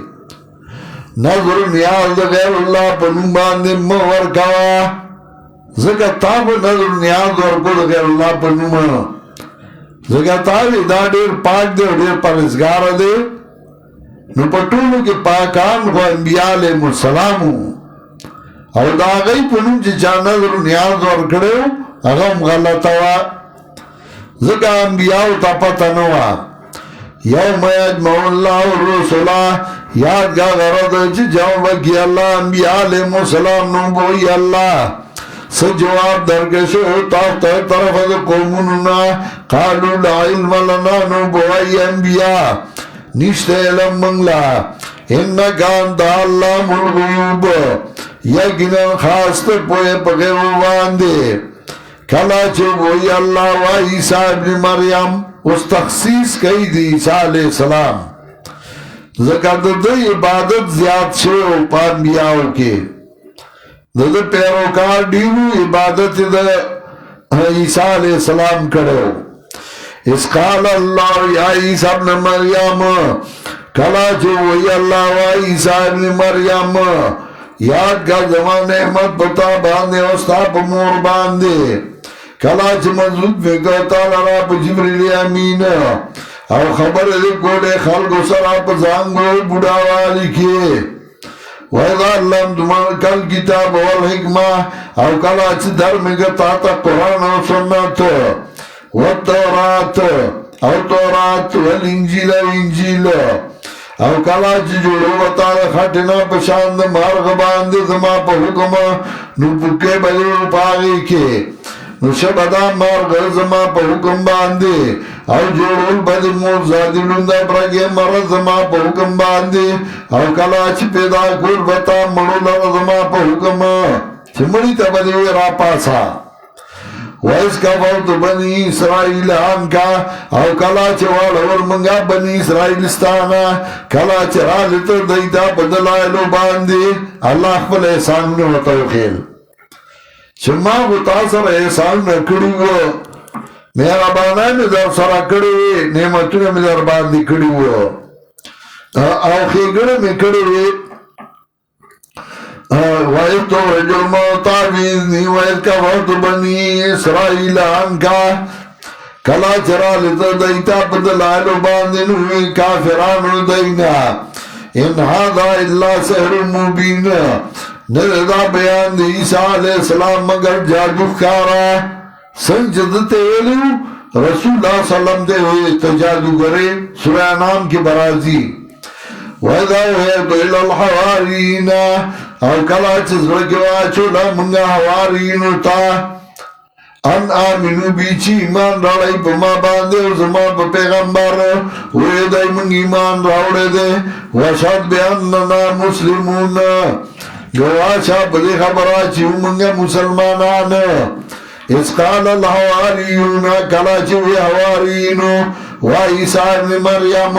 نظر نیاز غیر اللہ پنوں باندے مور کوا زکتاب نظر نیاز ورکو غیر اللہ پنوں زکتاب دا دیر پاک دے دیر پرزگار دے نو پټولو کې پاکان خو انبیاء علیهم السلام او دا غي په نوم چې چا نظر نیاز ورکړو هغه هم غلطه وه ځکه انبیاءو ته پته نه وه یوم یجمع الله الرسل یادګاه غرض چې جواب وکړي الله انبیاء علیهم السلام نو وایي الله څه جواب درکړی شو تاسو ته طرفه د قومونو نه قالو لا علم لنا نو وایي انبیاء نشتے علم منگلا انکا انتا اللہ الغیوب یقینا خاص تک پوئے پغیر واندے کلا چوبوئی اللہ و عیسیٰ ابن مریم اس تخصیص کئی دی عیسیٰ علیہ السلام ذکر دا عبادت زیاد شو پا انبیاءوں کے دا پیروکار دیو عبادت دا عیسیٰ علیہ السلام کرو اس قال اللہ یا عیسیٰ ابن مریم کلا جو وی اللہ و عیسیٰ ابن مریم یاد کا زمان احمد پتا باندے استاپ مور باندے کلا چھ مضبوط فکرتا لرا پا جبریل امین او خبر دے کوڑے خلق سرا پا زانگو بڑا والی کے وَإِذَا عَلَّمْتُمَ الْكِتَابَ وَالْحِكْمَةَ او کلا چھ درمگتا تا قرآن و سنت والتورات او تورات والانجیل انجیل او کلا چی جوڑو بتا خٹنا پشاند مارغ باندے زما پا حکم نو پکے بجر پاگی کے نو شبدا مارغ زما پا حکم باندے او جوڑو بد موزادی لندہ پرگے مرد زما پا حکم باندے او کلا چی پیدا کور بتا مرو لر زما پا حکم چی مڑی تا بدے را پاسا وَإِذْ كَفَرْتُ بَنِي إِسْرَائِيلَ عَنْكَ او کلا چوال ورمنگا بنی اسرائیلستانا کلا چرالت دیتا بدلائلو باندے اللہ اخبر احسان نے وطاو خیل شما بتاثر احسان نکڑیو میرا بانا میں در سرا کڑیوے نعمتوں میں در باندی کڑیو او خیگڑ میں کڑیوے وَإِذْ تُخْرِجُ الْمَوْتَىٰ بِإِذْنِي وَإِذْ كَفَرْتُ بَنِي إِسْرَائِيلَ عَنْكَ کلا چرالت دیتا بدلائلو باندن ہوئی کافرانو دینا ان هذا الا سحر مبین نردا بیان دی عیسیٰ علیہ السلام مگر جادو کارا سنجدتے ویلو رسول اللہ صلی اللہ علیہ وسلم دے ہوئے تجادو کرے سورہ نام کی برازی وَإِذَا وَهَيْتُ إِلَى الْحَوَارِينَ او کلا چزرگوا چولا منگا حوارینو تا ان آمینو بیچی ایمان راڑای پا ما باندے و زمان پا پیغمبر ہوئے دائی منگ ایمان راوڑے دے وشاد بیاننا مسلمون گواشا بدے خبرا چیو منگا مسلمانان اس قال الحواریون کلا چوی حوارینو و عیسیٰ ابن مریم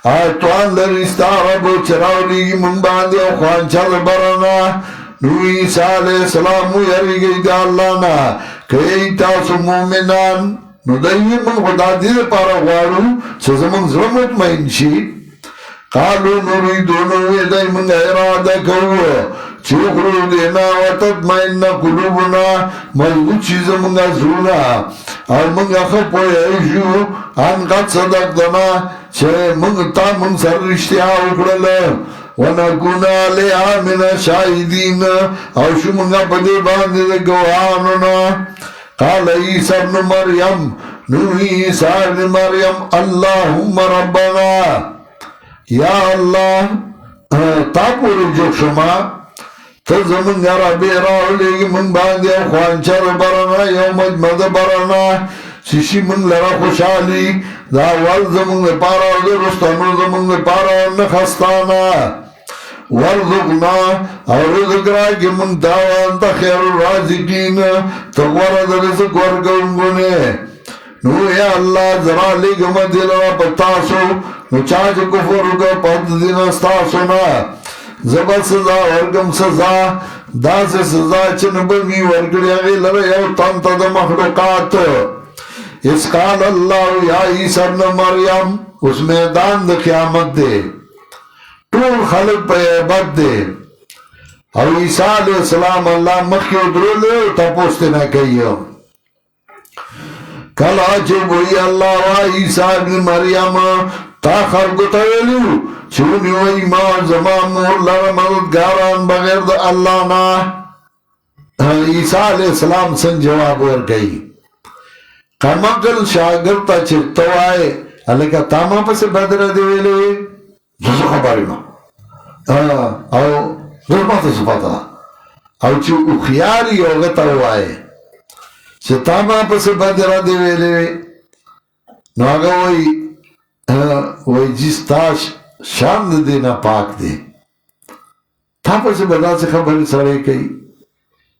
آتوان در استعرب چراولی من باندے و خوانچل برنا نو عیسیٰ علیہ السلام یری گئی دا اللہ نا کئی تاسو مومنان نو دایوی من خدا دیر پارا غوارو چه زمان ظلمت مہن شی قالو نريدونو ایدای منگا اراده کوو چه خرودینا و تطمئن قلوبنا مضبوط چیز منگا زرونا او منگا خپوی ایشو ان قد صدقتنا چه منگ تا منگ سر رشتیا اکڑل ونکونا علیها من شاہدین او شو منگا پدی باندی ده گوانونا قال عیسی ابن مریم نوحی عیسی ابن مریم اللهم ربنا یا اللہ تا پوری جو شما تزمن ربی راولیگی من باندی خوانچر برنا یو مجمد برنا ششی من لرا خوشحالی دا والزمن پارا درستانو زمن پارا نخستانا ورزقنا اور رزق راکی من تاوان تا خیر الرازقین تغورد رزق ورگونگونے نو یا اللہ ذرا لگم دلوا پتاسو نو چاچ کفر کا پد دن استاسونا زبر سزا ورگم سزا دا سے سزا چن بمی ورگڑی اگی لر یو تانتا دا مخلوقات اس قال اللہ یا عیسی ابن مریم اس میدان دا قیامت دے طول خلق پہ عبد دے اور عیسیٰ علیہ السلام اللہ مخی ادرو لے تا پوستے نہ کہیو کل آچے گوئی اللہ و عیسیٰ ابن مریم تا خلقو تاویلیو چونی و ایمان زمان مولر مددگاران بغیر دا اللہ نا عیسیٰ علیہ السلام سن جواب ور گئی کمکل شاگرتا چرتو آئے اللہ کا تاما پس بدر دیویلے زوزو خبری ما او زور ما تسو پتا او چو اخیاری اوغتا ہوئے چه تاما پس بدر دیویلے نو آگا وی جس تاش شاند دینا پاک دے تا پس بدا سے خبری سڑے کئی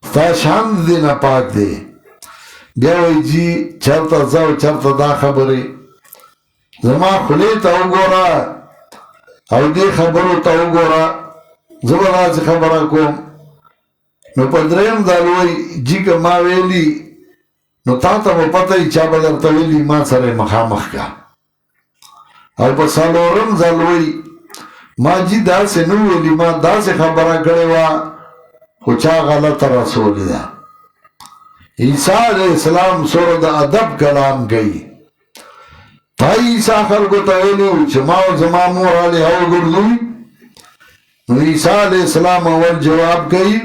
تا شاند دینا پاک دے بیا وی جی چرتا زاو چرتا دا خبری زمان خلیتا او گورا او دی خبرو تا او گورا زبر آج خبرا کوم نو پا درم دالوی جی که ما ویلی نو تا تا مو پتا ای چا بدر تا ویلی ما سر مخامخ کا او پا سالورم دالوی ما جی دا سے نو ویلی ما دا سے خبرا کرے وا خوچا غلط رسول دا عیسیٰ علیہ السلام سورد ادب کلام گئی تا عیسیٰ خلقو تاویلیو چماو زمان مور علی او گردوی نو عیسیٰ علیہ السلام اول جواب گئی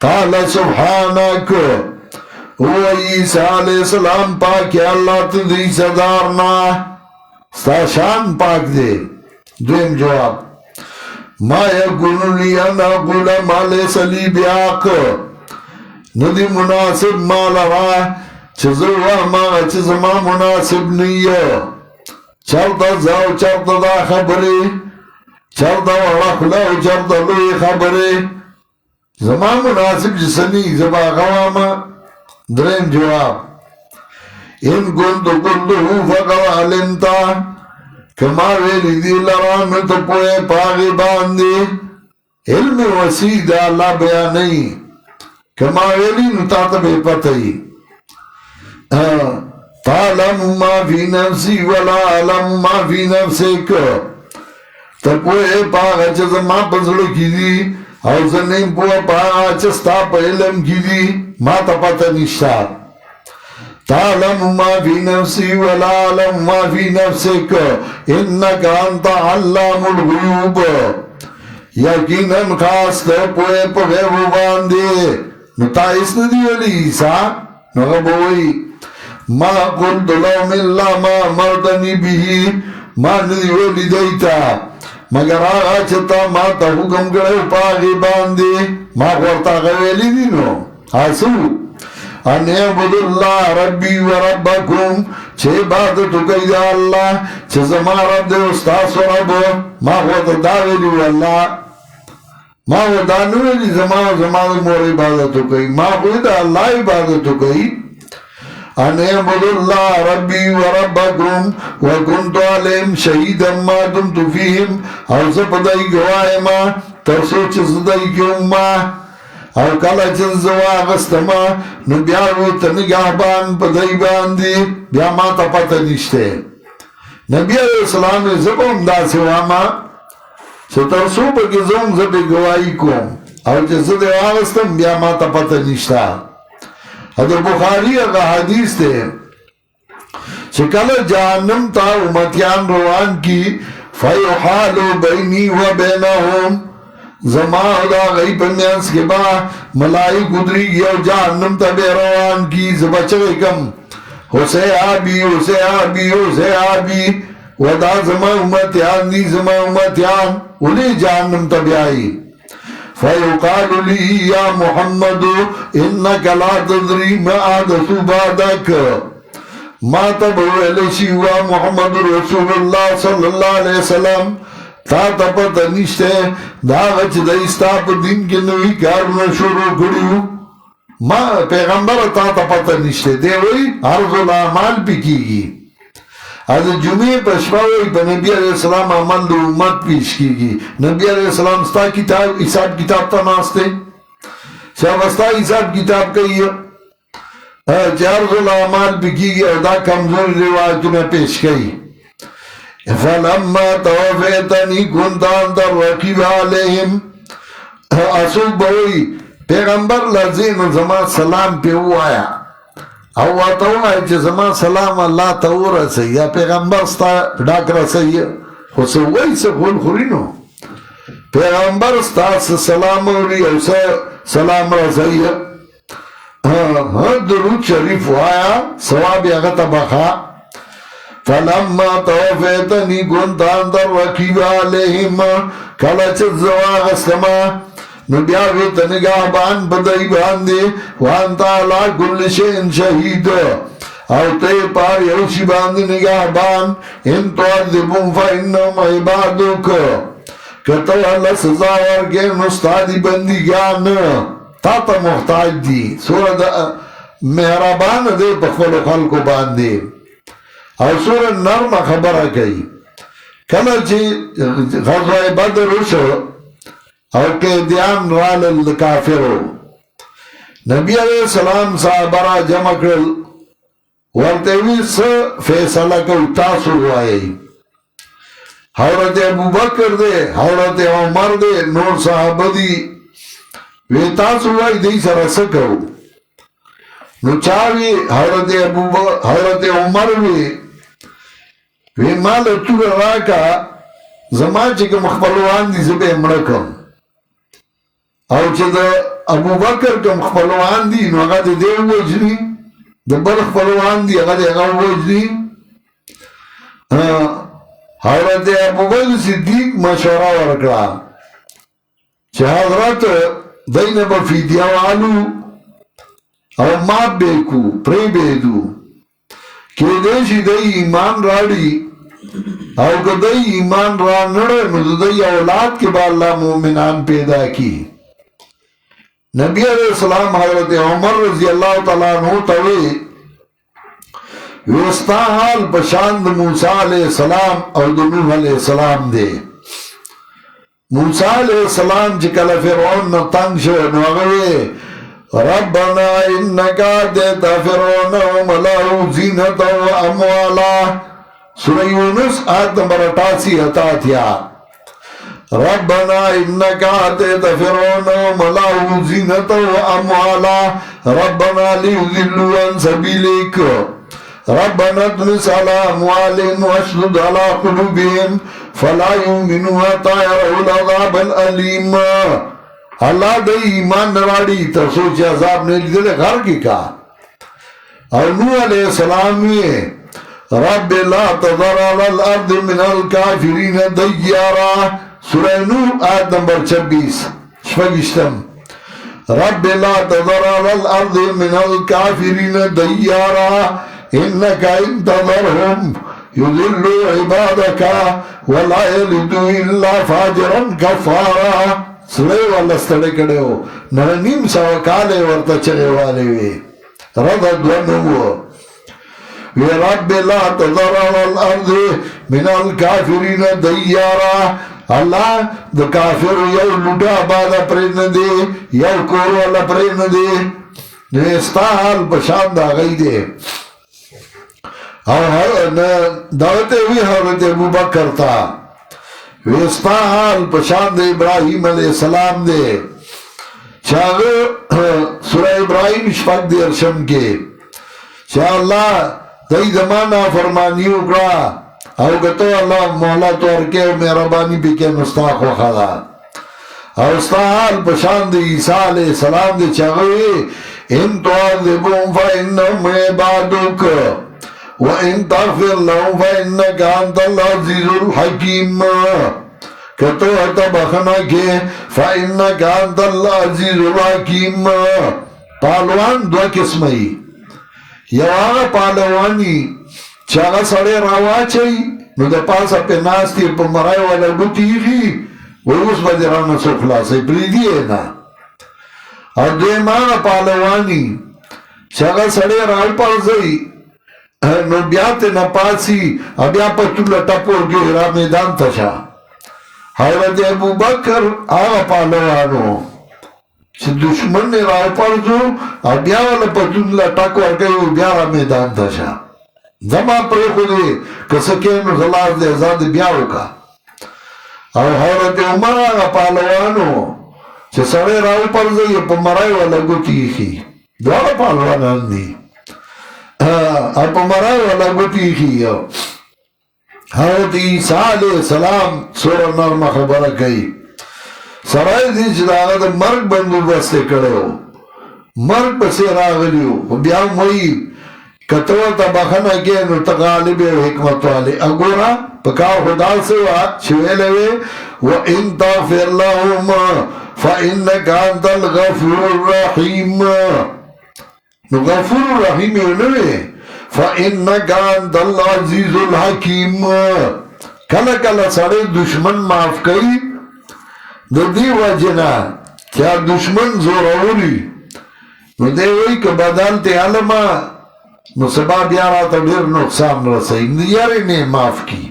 قال سبحانک او عیسیٰ علیہ السلام پاکی اللہ تدری صدارنا ستا شان پاک دے دویم جواب ما یکونو لی انا قول ما لیس لی بیاق ندی مناسب مالا را چزروا ما چزما مناسب نیو چلتا زاو چلتا دا خبری چلتا ورخلاو چلتا لوی خبری زما مناسب جسنی زبا غواما درین جواب ان کنتو کلو فقو علمتا کما ویلی دی لران تو پوئے پاغی باندی علم وسیع دا اللہ بیانی کما ویلی نتاتا بے پتائی تعلم ما فی نفسی ولا علم ما فی نفسک تپوئے پاغا چیز ما پسلو کی دی او زنیم پوئے پاغا چستا پا علم کی دی ما تا پتا نشتا تعلم ما فی نفسی ولا علم ما فی نفسک انکا انتا علام الغیوب یقیناً خاص تا پوئے پا غیبو باندے نو تا اس ندی علی عیسیٰ نو غبوئی ما قلت لهم الا ما امرتنی بھی ما ندی ولی دیتا مگر آغا چتا ما تا حکم کرے پاگی باندے ما خورتا غویلی دینو آسو ان اعبد اللہ ربی و ربکم چھے عبادتو کئی دا اللہ چھے زما رب دے استاس و رب ما خورتا داویلی اللہ ما خورتا دانویلی زما مور عبادتو کئی ما خورتا اللہ عبادتو کئی ان اعبد اللہ ربی و ربکم وکنتو علیم شہیدا ما دمتو فیہم اور سپدائی گواہ ما ترسو چسدائی کیوں ما اور کلا چیز واغستما نو بیارو تنگاہ بان پدائی باندی بیا ما تا پتا نشتے نبی علیہ السلام نے زبان دا سواما سترسو پکی زوم زبی گواهی کوم او چې زه دې واغستم بیا ما ته پته نشته. د بخاري هغه حدیث دی چې کله جهنم ته امتیان روان کی فیحال بینی و بینهم زما دا غی په میانس کې با ملائک ادریږي او جهنم ته به روان کی زبچوي کم حسیابی حسیابی حسیابی ودا زما امتیان دی زما امتیان ولی جهنم ته بیاي فیقال لی یا محمد انک لا تدری ما حدث بعدک ما تب ویلشی و محمد رسول اللہ صلی اللہ علیہ وسلم تا تپت نشتے دا غچ دا استاپ دین کے نوی کارنا شروع کریو ما پیغمبر تا تپت نشتے دے وی عرض العمال پی کی گی از جمعی پشپاوی پا نبی علیہ السلام عمل دو امت پیش کی گی. نبی علیہ السلام ستا کتاب حساب کتاب تا ناستے شاہ ستا حساب کتاب کئی ہے چارز العمال پی کی گی ادا کمزور روایتوں پیش کئی. فلما توفیتنی کنتا انت الرقیب علیہم اصول بوئی پیغمبر لازین زمان سلام پہ ہوا آیا او واتو ہے چې زما سلام الله ته ورسي یا پیغمبر ستا ډاک رسي خو څه وایي څه خول خورینو پیغمبر ستا سلام اوري او سلام رسي درود شریف وایا ثواب یې هغه ته بخا. فلما توفیتنی كنت انت الرقیب علیهم کله چې زه واغستما نو بیا وی ته نگهبان بدای باندې وانت علی کل شیء شهید او ته پار یو شی باندې نگهبان ان تعذبهم فانهم عبادک کته الله سزا ورکې نو ستادي بندګان تا ته محتاج دي سورہ مهربان دې په خپل خلکو باندې او سورہ نرم خبره کوي کله چې غزوه بدر وشو او که دیان رالل کافرو نبی علیہ السلام صحابه را جمع کرل ورطوی سا فیصلہ کو تاسو وائی حضرت ابو بکر دے حضرت عمر دے نور صحابه دی وی تاسو وائی دی سر سکو نو چاوی حضرت عمر وی مال تور راکا زمان چکا مخبلوان دی زبے مڑکم او چې د ابو بکر کوم خپلوان دي نو هغه د دې وجني د بل خپلوان دي هغه د هغه وجني. حضرت ابو بکر صدیق مشوره ورکړه چې حضرت دینه په فدیه والو او ما بیکو پری بیدو کې دې چې د ایمان راړي او که د ایمان را نړ نو د اولاد کې به الله مؤمنان پیدا کی. نبی علیہ السلام حضرت عمر رضی اللہ تعالیٰ عنہ توی وستا حال پشاند موسیٰ علیہ السلام او نوح علیہ السلام دے. موسیٰ علیہ السلام چکل فرعون نتنگ شو نوغوی ربنا انکا دیتا فرعون وملہو زینتا و اموالا سورہ یونس آیت نمبر 88 ربنا انك آتيت فرعون وملأه زينة واموالا ربنا ليضلوا عن سبيلك ربنا اطمس على اموالهم واشدد على قلوبهم فلا يؤمنوا حتى يروا العذاب الأليم. اللہ دے ایمان نراڑی تا سوچ عذاب نے دل گھر کی کا. اور نوح علیہ السلام میں رب لا تذر على الارض من الكافرين ديارا سورہ نوح آیت نمبر 26 شفگشتم رب لا تذر على الارض من الكافرين ديارا انك ان تذرهم يضلوا عبادك ولا يلدوا الا فاجرا كفارا. سورہ والا ستڑے کڑے ہو نیم سوا کالے ورطا چگے والے وی رضا دونو رب لا تذر على الارض من الكافرين ديارا. اللہ دا کافر یو لوٹا بادا پرین دے یو کور والا پرین دے نیستا حال پشان دا غی دے. دعوت ہوئی حضرت ابو بکر تا وستا حال پشان د ابراهیم علیہ السلام دے چاہ سورہ ابراہیم شفق دیرشم کے چاہ اللہ دی زمانہ فرمانی اکڑا او گتو اللہ مولا تورکے و مہربانی پی کے مستاق و خدا او استا حال پشان د عیسیٰ علیہ السلام دے چاہوئے ان تعذبون فإنهم عبادك وإن تغفر لهم فإنك أنت العزيز الحكيم کتو اتا بخنا کے فإنك أنت العزيز الحكيم پالوان دو قسمئی یو آغا پالوانی چاگا سڑے راوا چاہی نو دا پاسا پہ ناستی پا مرائی والا گوتی گی وہ اس بدرانا سخلا سی پریدی ہے نا اور دویم آغا پالوانی چاگا سڑے راو پرزئی نو بیات نپاسی بیا پتولا ٹپور کے را میدان تشا حضرت ابو بکر آغا پالوانو چھ دشمن نے راو پرزو بیا والا پتولا ٹکور کے بیا را میدان تشا زما پر خودے کسکین غلاز دے ازاد بیاو کا اور حضرت عمر آغا پالوانو چھ سڑے راو پرزو یہ پا مرائی والا گوتی خی دوارا پالوانان دی آپ مرائی والا گوتی کی حضرت عیسیٰ علیہ السلام سورہ نرم خبرہ کئی سرائی دی چلاغا دا مرگ بندو بستے کڑے ہو مرگ پسے راغلی ہو بیا موئی کتوہ تا بخنا کیا نو تغالب حکمت والے اگورا پکاو خدا سے چھویلے ہوئے وَإِن تَغْفِرْ لَهُمْ فَإِنَّكَ أَنْتَ الْغَفُورُ الرَّحِيمُ نو غفور الرحیم انوے فَإِنَّكَ أَنْتَ الْعَزِيزُ الْحَكِيمُ کلا کلا سڑے دشمن معاف کئی دو دی وجنا کیا دشمن زوروری نو دے وی کہ بدلتے علماء نو سبا بیارا تا دیر نقصان رسائی نیاری نے معاف کی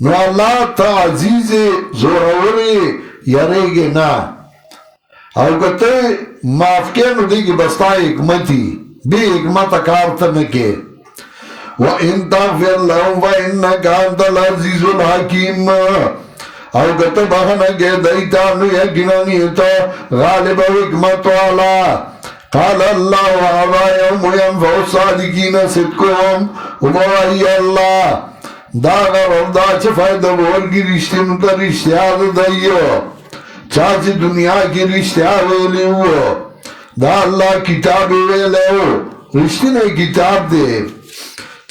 نو اللہ تا عزیز زوروری یارے گے نا اور کہتے معاف کے نو دیگی بستا حکمتی بی حکمت کارتا نکے وَإِن تَغْفِرْ لَهُمْ فَإِنَّكَ أَنْتَ الْعَزِيزُ الْحَكِيمُ اور کہتے بخنا کے دیتا نو یقینانیتا غالب حکمت والا قال اللہ وَعَذَا يَوْمُ يَنْفَعُ الصَّادِقِينَ صِدْقُهُمْ وَبَوَحِيَ اللہ داغا رفدہ چھ فائدہ بورگی رشتے نتا رشتیاد دائیو چاچ دنیا کی رشتہ ویلے ہو دا اللہ کتاب ویلے ہو رشتے نے کتاب دے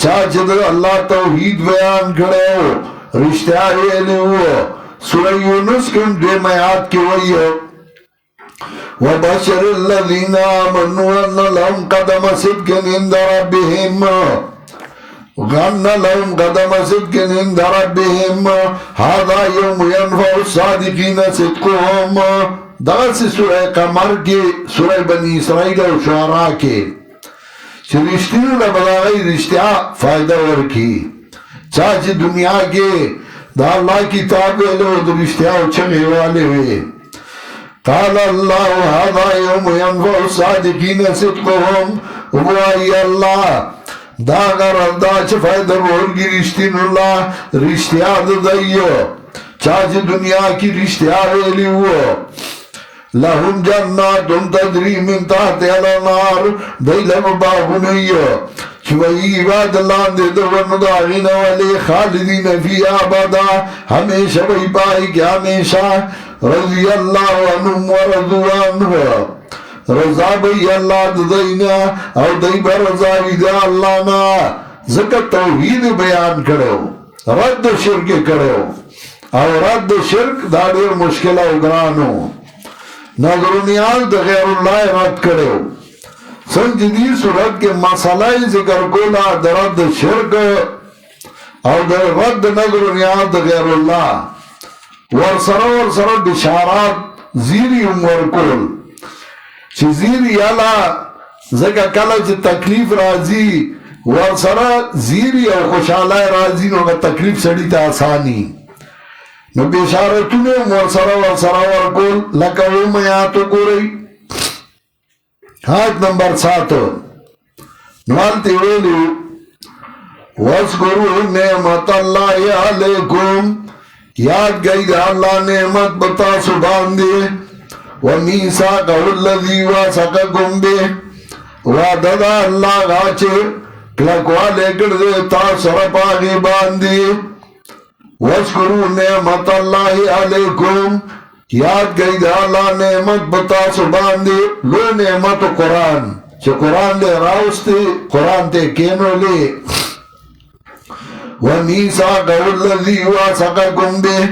چاچ دا اللہ توحید بیان کھڑے ہو رشتہ ویلے ہو سورہ یونس کم دے میات کی وئی ہو وَبَشَرِ الَّذِينَ آمَنُوا أَنَّ لَهُمْ قَدَمَ صِدْقٍ عِنْدَ رَبِّهِمْ غَنَّ لَهُمْ قَدَمَ صِدْقٍ عِنْدَ رَبِّهِمْ هَذَا يَوْمُ يَنْفَعُ الصَّادِقِينَ صِدْقُهُمْ دغسی سورہ قمر کے سورہ بنی اسرائیل و شعراء کے چھ رشتیوں نے بلاغی رشتہ فائدہ ورکی چاچ دنیا کے دا اللہ کتاب لے و رشتہ چگے والے ہوئے قال اللہ هَذَا يَوْمُ يَنْفَعُ الصَّادِقِينَ صِدْقُهُمْ وَوَائی اللہ داغا رفدہ چھ فائدہ بورگی رشتین اللہ رشتیاد دائیو چاچ دنیا کی رشتیاد ویلی ہو لہم جناتن تدری من تحت الانار دیلم باغنیو چوئی عباد اللہ دے دون داغین والے خالدین فی آبادا ہمیشہ وہی پائی کہ ہمیشہ رضی اللہ عنہم ورضوان ہو رضا بھئی اللہ دینا او دی برضاوی دا اللہ نا ذکر توحید بیان کرو رد شرک کرو او رد شرک دا دیر مشکلہ اگرانو نظر و نیاز دا غیر اللہ رد کرو سنجدی صورت کے مسئلہ ذکر کولا دا رد شرک او دا رد نظر و نیاز دا غیر اللہ ورسر بشارات زیری ورکول چی زیری یالا زکا کلا چی تکلیف رازی ورسرا زیری او خوشحالائی رازی نو تکلیف سڑی تا آسانی نو بیشارتو نے ورسرا ورکول لکاو میاتو کو رئی حاج نمبر 7 نوالتی ویلو وَاسْكُرُوا نِعْمَةَ اللَّهِ عَلَيْكُمْ یاد گئی دا اللہ نعمت بتا سبان دے ومیثاقہ الذی واثقکم بہ وعدہ دا اللہ غاچے کلکوالے کردے تا سرپاگی باندی وَاذْكُرُوا نعمت اللہ علیکم یاد گئی دا اللہ نعمت بتا سبان دے لو نعمت قرآن چه قرآن دے راوستے قرآن تے کینو لے وَمِيثَاقَهُ الَّذِي وَاثَقَكُم بِهِ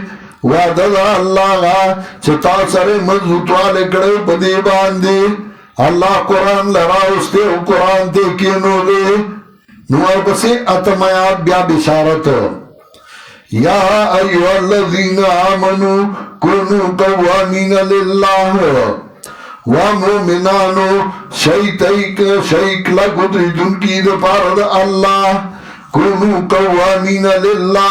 وعدہ دا اللہ غا چتا سر مضبوط والے کڑے پدے باندے اللہ قرآن لراوستے و قرآن تے کینو لے نوار بسے اتمیات بیا بشارت یا ایوہ الذین آمنوا کنوا قوامین للہ ومومنانو شیک لکدری دن کی دپارد اللہ کنو قوامین للہ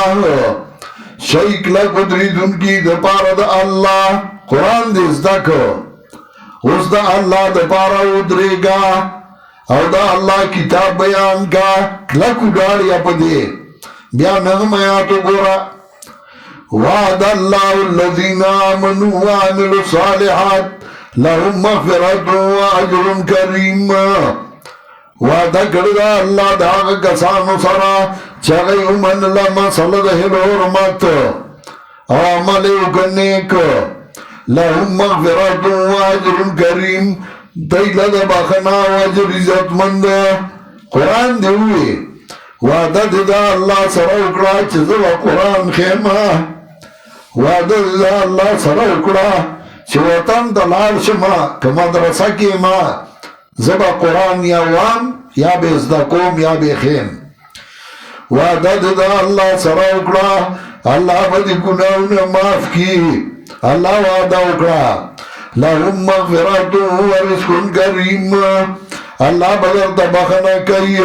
شیک لکدری دن کی دپارد اللہ قرآن دے ازدک اس دا اللہ دپارا ادرے گا او دا اللہ کتاب بیان کا لکو ڈاڑی اپدے بیا نغم آیاتو گورا وعد اللہ الذین آمنوا وعملوا الصالحات لهم مغفرت و اجر کریم وعدہ کردہ اللہ داغ کسانو سرا چگئی امن لما صلد حرمت او عمل اکنیک لهم مغفرت و اجر کریم دیلد بخنا و اجر عزت مند قرآن دیوئے وعدہ دیدہ اللہ سرا اکڑا چیزا قرآن خیمہ وعدہ دیدہ اللہ سرا اکڑا چه وطن دلال شما که مدرسه کی ما زبا قرآن یا وام یا بیزدکوم یا بیخیم وعدد دا اللہ سرا اکڑا اللہ بدی گناہون معاف کی اللہ وعدہ اکڑا لهم مغفرت و رزق کریم اللہ بدر دبخنا کئی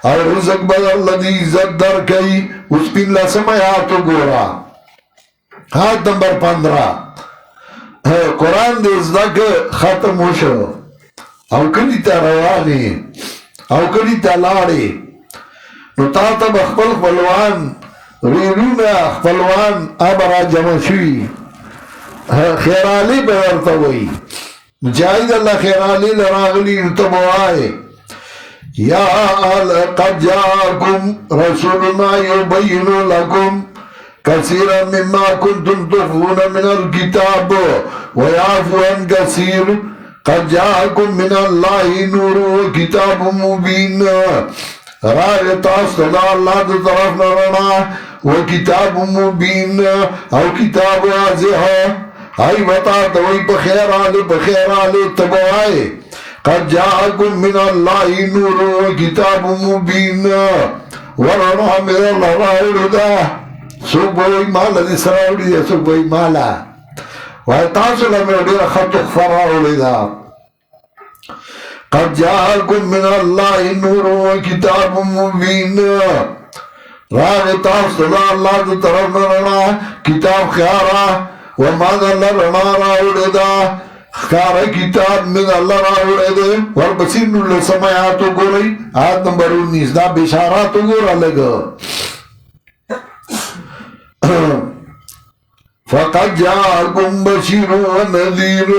اور رزق بدر لدی عزت در کئی اس پین لسم آیاتو گورا ہاتھ نمبر 15 قرآن دے ازدک ختم ہوشو او کلی تا روانی او کلی تا لاری نو تا تب اخپل خپلوان ریلون اخپلوان آبرا جمع شوی خیرالی بیورتا ہوئی مجاہد اللہ خیرالی لراغلی نتبو آئے یا قد جاکم رسولنا یبینو لکم كثيرا مما كنتم تخفون من الكتاب ويعفو عن كثير قد جاءكم من الله نور وكتاب مبين رائے تاستدا اللہ دے طرف نرنا وكتاب مبين او کتاب واضح آئی بتا دوئی بخیر آلے تبوائے قد جاءكم من الله نور وكتاب مبين ورنا من اللہ رائے دا سوک بوئی مالا دی سراؤڑی دی سوک بوئی مالا وی تاسو لمی دیر خطق فراؤڑی دا قد جاءکم من اللہ نور و کتاب مبین راگ تاسو دا اللہ دی طرف نرنا کتاب خیارا وماد اللہ رنا راؤڑی دا خیارا کتاب من اللہ راؤڑی دا وربسین اللہ سمیاتو گو رئی آیت نمبر 19 دا بشاراتو گو را لگا فقد جاءكم بشير ونذير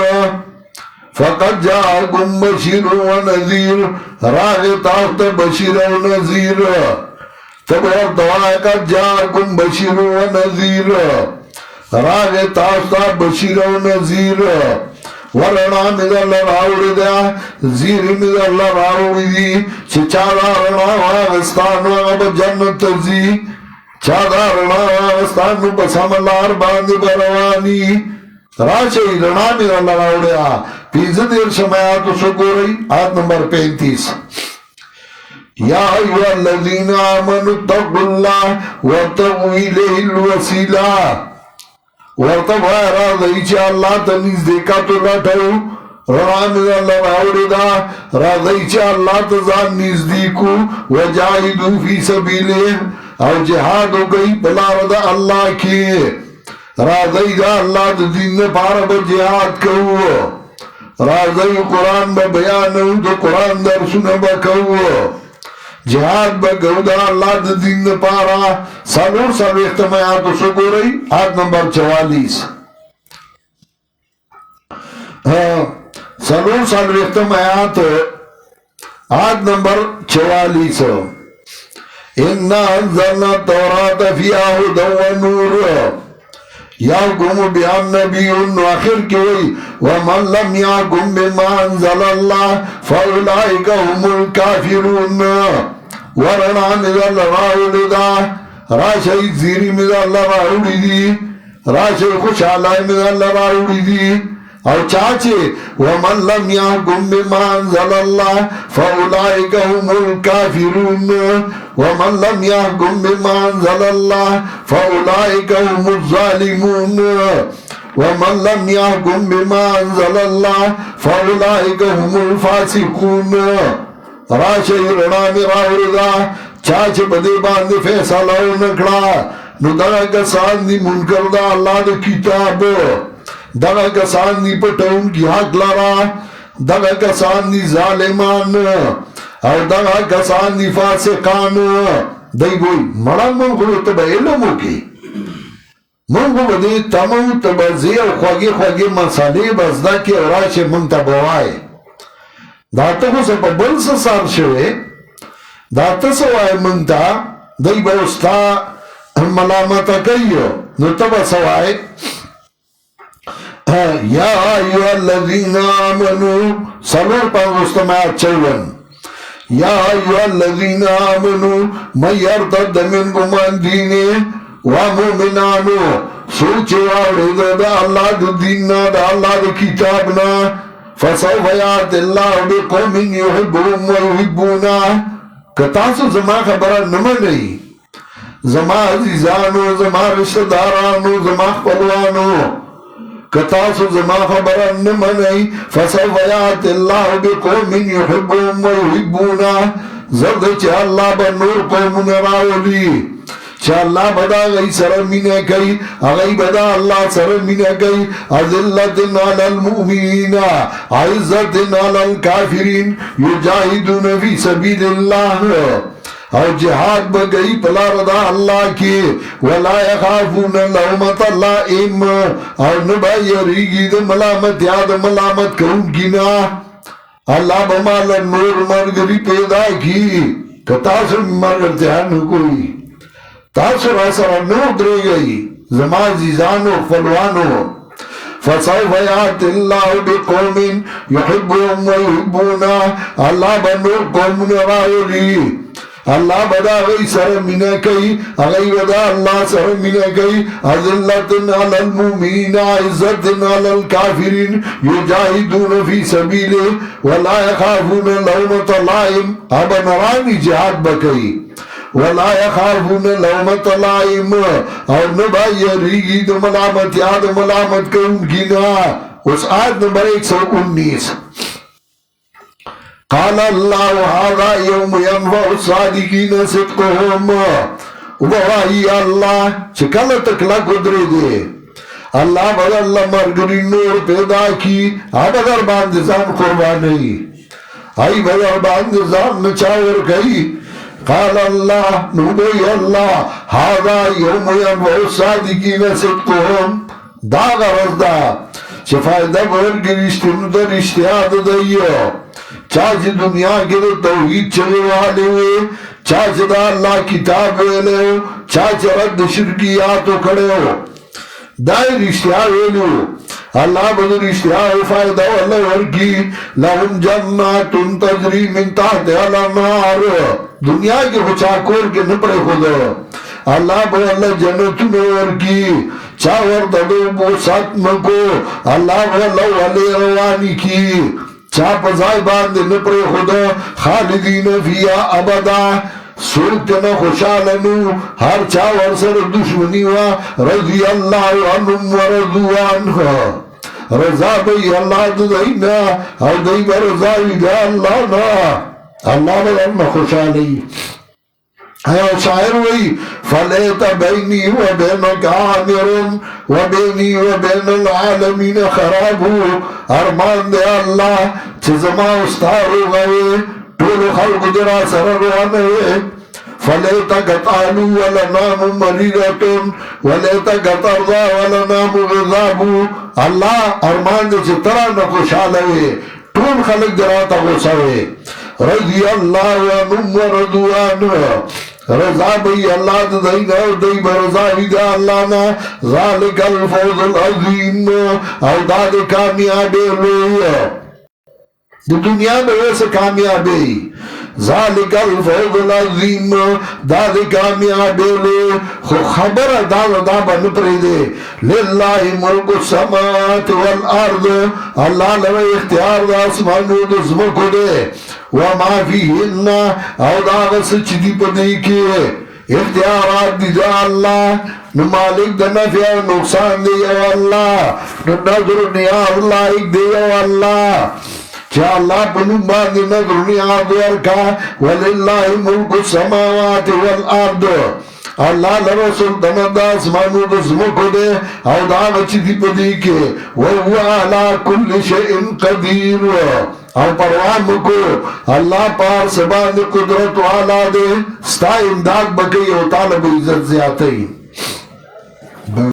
فقد جاءكم بشير ونذير راغ تاخت بشير ونذير تبعر دعائے قد جاءكم بشير ونذير راغ تاخت بشير ونذير ورنا من اللہ راوڑی دیا زیر من اللہ راوڑی دی چچالا رنا واغستان وغب جنت ترزی چادا رنا واغستان بسام اللہ باندی بروانی راشی رنا من اللہ راوڑیا پیزد ارشم آیاتو سکو رئی آیت نمبر 35 یا ایوہ الذین آمنوا اتقوا اللہ وابتغوا الیہ الوسیلہ ورطب ہے راضی چا اللہ تنیز دیکھا تو لٹھو رنامد اللہ راوڑی دا راضی چا اللہ تزان نیز دیکھو وجاہدو فی سبیلے اور جہاد ہو گئی بلا رضا اللہ کی راضی دا اللہ دین پارا با جہاد کہو راضی قرآن با بیانو تو قرآن در سنبا کہو جهاد بگودا اللہ دا دین دا پارا سالور سالو اختمایاتو سکو رئی آیت نمبر 44 سالور سالو اختمایات آیت نمبر 44 اِنَّا انزلنا التورات فِيهَا هُدًى وَنُورٌ يحكم بها النبي آخر کی وئی وَمَنْ لَمْ يَحْكُمْ بِمَا أَنزَلَ اللَّهُ فَأُولَئِكَ هُمُ الْكَافِرُونَ ورنا مِذَ اللَّهُ لِدَا راشي زیری مِذ اللہ راوڑی دی راشي خوش علائی مِذ اللہ راوڑی دی اور چاچے وَمَنْ لَمْ يَحْكُمْ بِمَا أَنزَلَ اللَّهُ فَأُولَئِكَ هُمُ الْكَافِرُونَ وَمَنْ لَمْ يَحْكُمْ بِمَا أَنزَلَ اللَّهُ فَأُولَئِكَ هُمُ الظَّالِمُونَ وَمَنْ لَمْ يَحْكُمْ بِمَا أَنزَلَ اللَّهُ فَأُولَئِكَ هُمُ الْفَاسِقُونَ راشي رنا میرا وردا چاچ بدے باندے فیصلہ نکڑا نو دغا کسان دی منکر دا اللہ دا کتاب دغا کسان دی پٹون کی حق لرا دغا کسان دی ظالمان اور دغا کسان دی فاسقان دی بوئی مڑا منگلو تبا علمو کی منگو بدے تمو تبا زیر خواگی مسالے بزدہ کی راش منتبوائے داتا کو سپا بل سار شوئے داتا سوائے منتا دی بوستا ملامتا کئیو نو تبا سوائے یا ایوہ الذین آمنو سلور پاں مستمعات چون یا ایوہ الذین آمنو من یرتد منکم عن دینے ومؤمنانو سوچے آوڑے دا اللہ دا دیننا دا اللہ دا کتابنا فسوف یات اللہ بقوم یحبون ویحبونا کتاسو زما خبرہ نمانی زما عزیزانو زما رشتہ دارانو زما خپلوانو کتاسو زما خبرہ نمانی فسوف یات اللہ بقوم یحبون ویحبونا زرد چہ اللہ بنور قوم نراولی چا اللہ بدا غی سرمین کئی اغی بدا اللہ سرمین کئی عزلت علی المؤمنین عزت علی الكافرین یجاہدون فی سبیل اللہ اور جہاد بگئی پلا رضا اللہ کی ولا یخافون لومت لائم اور نبائی ریگی دا ملامت یاد ملامت کون کی نا اللہ بمالا نور مرگری پیدا کی کتاسر مرگرتیان کوئی تاثر اثر نو درے گئی زمازی زانو فلوانو فسوف یات اللہ بقوم یحبون ویحبونا اللہ بنور قوم نراولی اللہ بدا غی سرمین کئی اغی بدا اللہ سرمین کئی عزلت علی المومین عزت علی الكافرین یجاہدون فی سبیلے ولا یخافون لومت لائم اب نرانی جہاد بکئی ولا یخافون لومت لائم اور نبائی ریگی دو ملامت یاد ملامت کے ان کی نا اس آیت نمبر 119 قال اللہ هذا یوم ینفع الصادقین صدقهم ووائی اللہ چکل تکلا قدرے دے اللہ بدا اللہ مرگری نور پیدا کی آبادر باندزان قربانی آئی بدر باندزان نچاور کئی قال اللہ نوبی اللہ هذا یوم ینفع الصادقین صدقهم دا غرض دا چفائدہ برگی رشتنو دا رشتیاد دیو چاچ دنیا کے دو توحید چلے والے ہوئے چاچ دا اللہ کتاب ویلے ہو چاچ رد شرکیاتو کھڑے ہو دائی رشتیاء ویلے ہو اللہ بدو رشتیاء فائدہ اللہ ورکی لہم جنات تجری من تحت الانہار دنیا کے بچاکور کے نپڑے خودو اللہ بدو اللہ جنتون ورکی چاور ددو بوسات مکو اللہ بدو اللہ علی روانی کی چاپ زائی باندے نپرے خدا خالدین فیا ابدا سلطن خوشالنو ہر چاور سر دشمنی وا رضی اللہ عنہم ورضوانہ رضا بی اللہ دائینا اور دائی برضائی دا اللہ نا اللہ بلن خوشالی ہے شاعر وی فلیت بینی و بینک عامرن و بینی و بین العالمین خرابو ارمان دے اللہ چھ زما استارو گئے طول خلق درا سر روانه فليتك قالوا ولنام مريرة وليتك ترضى ولنام غضاب الله ارمان دې چې ترا نه خوشاله وي ټول خلق دراته غوسه وي رضي الله عنهم ورضوا عنه رضا بی اللہ دائینا و دائی برضا دا اللہ نا ذالک الفوز العظیم او داد کامیابی لوئی دی دنیا میں ویسے کامیابی ذالک الفوز العظیم داد کامیابی لوئی خو خبر دا بن پریدے للہ ملک السماوات والارض اللہ لوئی اختیار دا اسمانو دزمکو دے وما فيهن او داغس چدی پدی کی اختیارات دی دا اللہ نمالک دا نفع نقصان دی او اللہ نظر نیاز لائک دی او اللہ چا اللہ پنو باندی نظر نیاز ورکا وللہ ملک السماوات والارض اللہ لرسول دمد آسمانو دزمکو دے او داغ چدی پدی کی وہو علا کل شئن قدیر او پروان کو اللہ پار سبان قدرت والا دے ستا امداد بکی او طالب عزت زیادتی